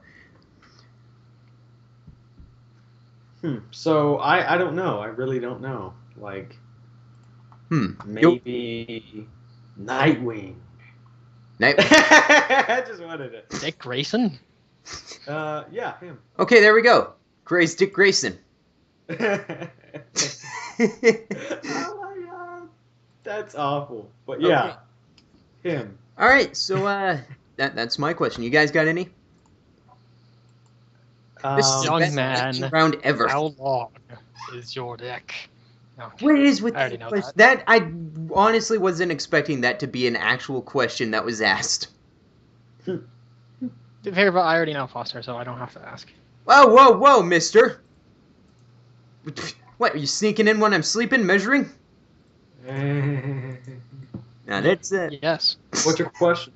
So I don't know. I really don't know. Like, maybe Nightwing. I just wanted it. Dick Grayson? Yeah, him. Okay, there we go. Gray's Dick Grayson. Oh my god. That's awful. But yeah, him. All right, so that's my question. You guys got any? This is the young best man, round ever. how long is your dick? No, What is with I already that know question? that. That I honestly wasn't expecting that to be an actual question that was asked. To be fair, but I already know Foster, so I don't have to ask. Whoa, mister. What, are you sneaking in when I'm sleeping, measuring? Now that's it. Yes. What's your question?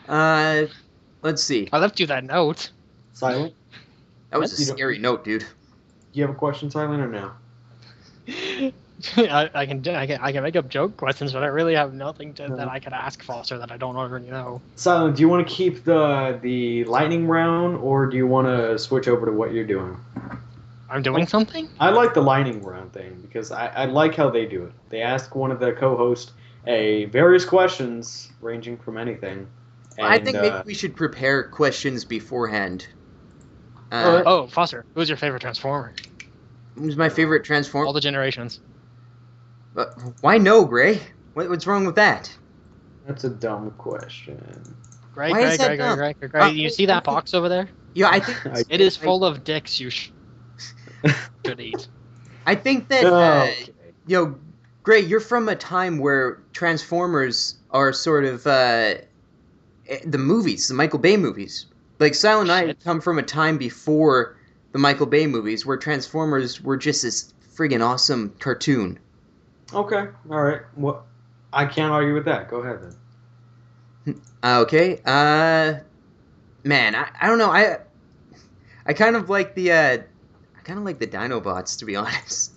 Let's see. I left you that note. Silent? That was a You don't- scary note, dude. Do you have a question, Silent, or no? I can make up joke questions, but I really have nothing that I could ask Foster that I don't already know. Silent, do you want to keep the lightning round, or do you want to switch over to what you're doing? I'm doing something? I like the lightning round thing because I like how they do it. They ask one of the co-hosts various questions ranging from anything. And, I think maybe we should prepare questions beforehand. Alright. Oh, Foster, who's your favorite Transformer? Who's my favorite All Transformer? the generations. Why no, Gray? What's wrong with that? That's a dumb question. Greg, Why is that dumb? Greg, you see that box over there? Yeah, I think It is full of dicks you should eat. I think that Okay. Gray, you're from a time where Transformers are sort of the movies, the Michael Bay movies. Like Silent and I Shit. come from a time before the Michael Bay movies where Transformers were just this friggin' awesome cartoon. Okay, all right. Well, I can't argue with that. Go ahead then. Okay. Man, I don't know. I kind of like the Dinobots, to be honest.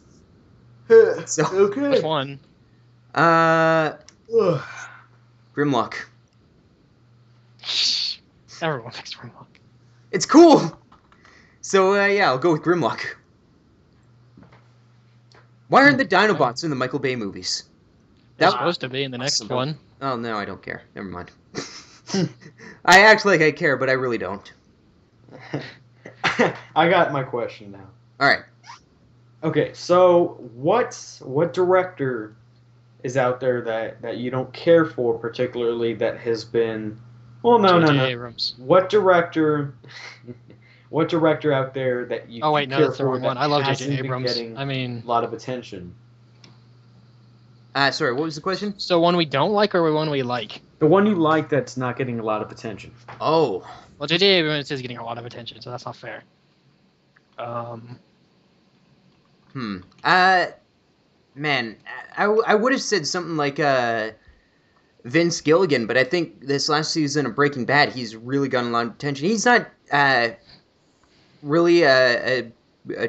So Okay. Which one? Ugh. Grimlock. Everyone picks Grimlock. It's cool. So yeah, I'll go with Grimlock. Why aren't the Dinobots in the Michael Bay movies? They're That- supposed to be in the next awesome. one. Oh no, I don't care. Never mind. I act like I care, but I really don't. I got my question now. All right. Okay, so what director is out there that you don't care for particularly that has been? Well, no. J.J. Abrams. What director? What director out there that you? Oh wait, no, care that's the for wrong that one. I love hasn't J.J. been Abrams. getting I mean, a lot of attention. Sorry, what was the question? so one we don't like or one we like? The one you like that's not getting a lot of attention. Oh, Well, J.J. Abrams is getting a lot of attention, so that's not fair. Man, I would have said something like Vince Gilligan, but I think this last season of Breaking Bad, he's really gotten a lot of attention. He's not really a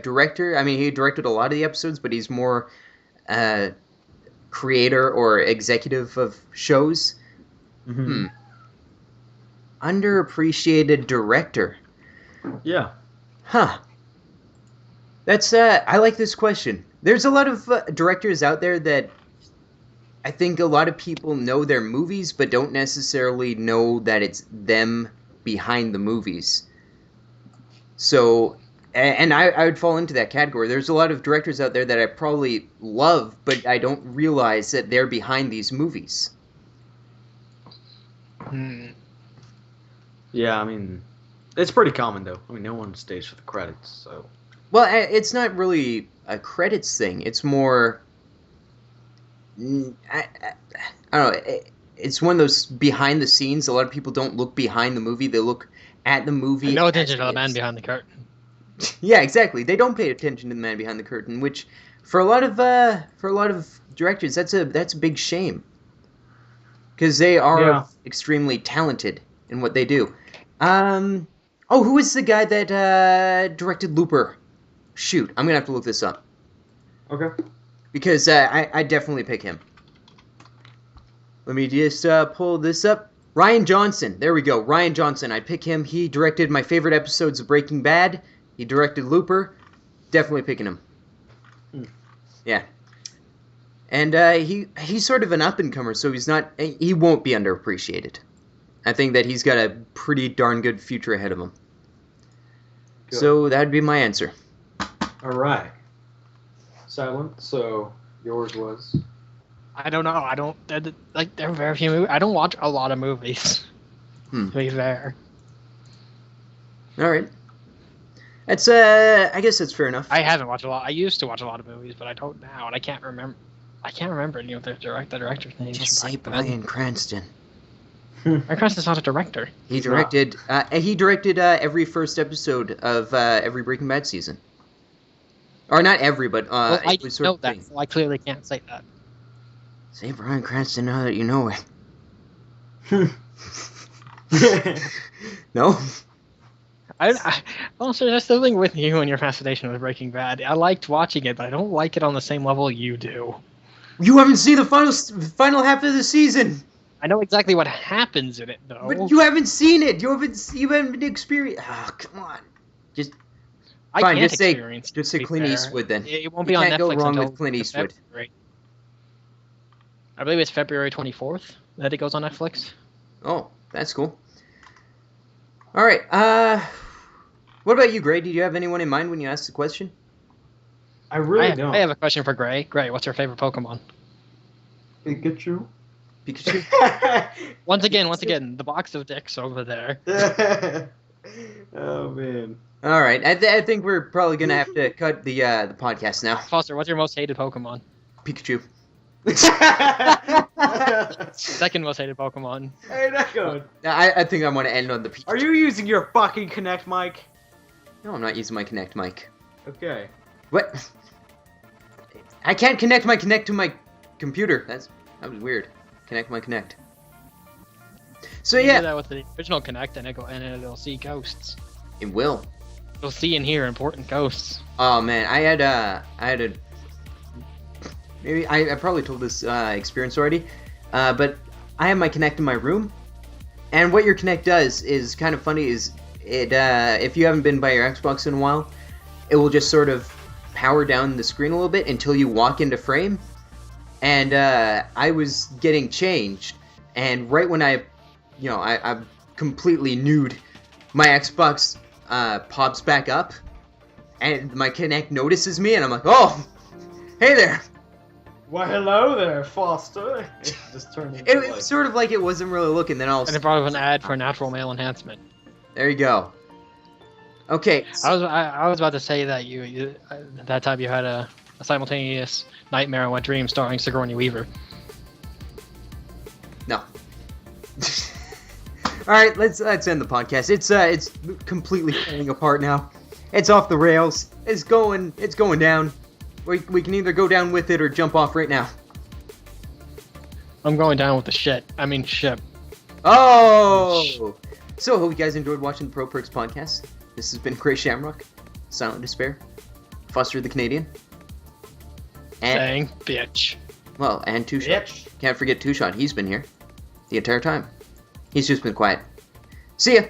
director. I mean, he directed a lot of the episodes, but he's more creator or executive of shows. Mm-hmm. Underappreciated director. Yeah. Huh. That's I like this question. There's a lot of directors out there that I think a lot of people know their movies, but don't necessarily know that it's them behind the movies. So, and I would fall into that category. There's a lot of directors out there that I probably love, but I don't realize that they're behind these movies. Yeah, I mean, it's pretty common though. I mean, no one stays for the credits, so. Well, it's not really a credits thing. It's more, I don't know. It's one of those behind the scenes. A lot of people don't look behind the movie. They look at the movie. No as attention to it the man is. behind the curtain. Yeah, exactly. They don't pay attention to the man behind the curtain, which for a lot of directors, that's a big shame. Because they are extremely talented in what they do. Who is the guy that directed Looper? Shoot, I'm gonna have to look this up. Okay. Because I definitely pick him. Let me just pull this up. Rian Johnson. There we go. Rian Johnson. I pick him. He directed my favorite episodes of Breaking Bad. He directed Looper. Definitely picking him. Yeah. And he's sort of an up-and-comer, so he won't be underappreciated. I think that he's got a pretty darn good future ahead of him. Good. So that'd be my answer. All right. Silent. So yours was. I don't know. There are very few movies. I don't watch a lot of movies. To be fair. All right. That's I guess that's fair enough. I haven't watched a lot. I used to watch a lot of movies, but I don't now, and I can't remember. I can't remember any of the director's names. Just say Bryan Cranston. Bryan Cranston's not a director. He directed. He directed every first episode of every Breaking Bad season. Or not every, but Well, I it was didn't know of that, thing. so I clearly can't say that. Say Bryan Cranston now that you know it. No. Also, that's the thing with you and your fascination with Breaking Bad. I liked watching it, but I don't like it on the same level you do. You haven't seen the final half of the season. I know exactly what happens in it, though. But you haven't seen it. You haven't experienced. Oh, come on. I fine, can't just say- experience it, Just to say be Clint fair. Eastwood then. It won't You be on can't Netflix go wrong until with Clint Eastwood. February. I believe it's February 24th that it goes on Netflix. Oh, that's cool. All right. What about you, Gray? Did you have anyone in mind when you asked the question? I really don't. I have a question for Gray. Gray, what's your favorite Pokemon? Pikachu. Pikachu. Once again, the box of dicks over there. Oh man. All right. I think we're probably gonna have to cut the podcast now. Foster, what's your most hated Pokemon? Pikachu. Second most hated Pokemon. Hey, that good. I think I want to end on the Pikachu. Are you using your fucking Connect mic? No, I'm not using my Connect mic. Okay. What? I can't connect my Connect to my computer. That was weird. Connect my Connect. So You do yeah, that with the original Connect, and it'll see ghosts. it will. It'll see and hear important ghosts. Oh man, I had a maybe I probably told this experience already, but I have my Connect in my room, and what your Connect does is kind of funny. Is it if you haven't been by your Xbox in a while, it will just sort of power down the screen a little bit until you walk into frame. And I was getting changed, and right when I'm completely nude, my Xbox pops back up, and my Kinect notices me, and I'm like, oh, hey there. Well, hello there, Foster. It just turned into It was sort of like it wasn't really looking, then all of a And it sudden, brought up an ad for natural male enhancement. there you go. Okay, I was about to say that you that time you had a simultaneous nightmare and wet dream starring Sigourney Weaver. no. All right, let's end the podcast. It's completely falling apart now. It's off the rails. It's going down. We can either go down with it or jump off right now. I'm going down with the shit. I mean ship. Oh! So, hope you guys enjoyed watching the Pro Perks podcast. This has been GreyShamrock, Silent Despair, Foster the Canadian, and Saying bitch. well, and Two Shot. Bitch. Can't forget Two Shot. He's been here the entire time. He's just been quiet. See ya.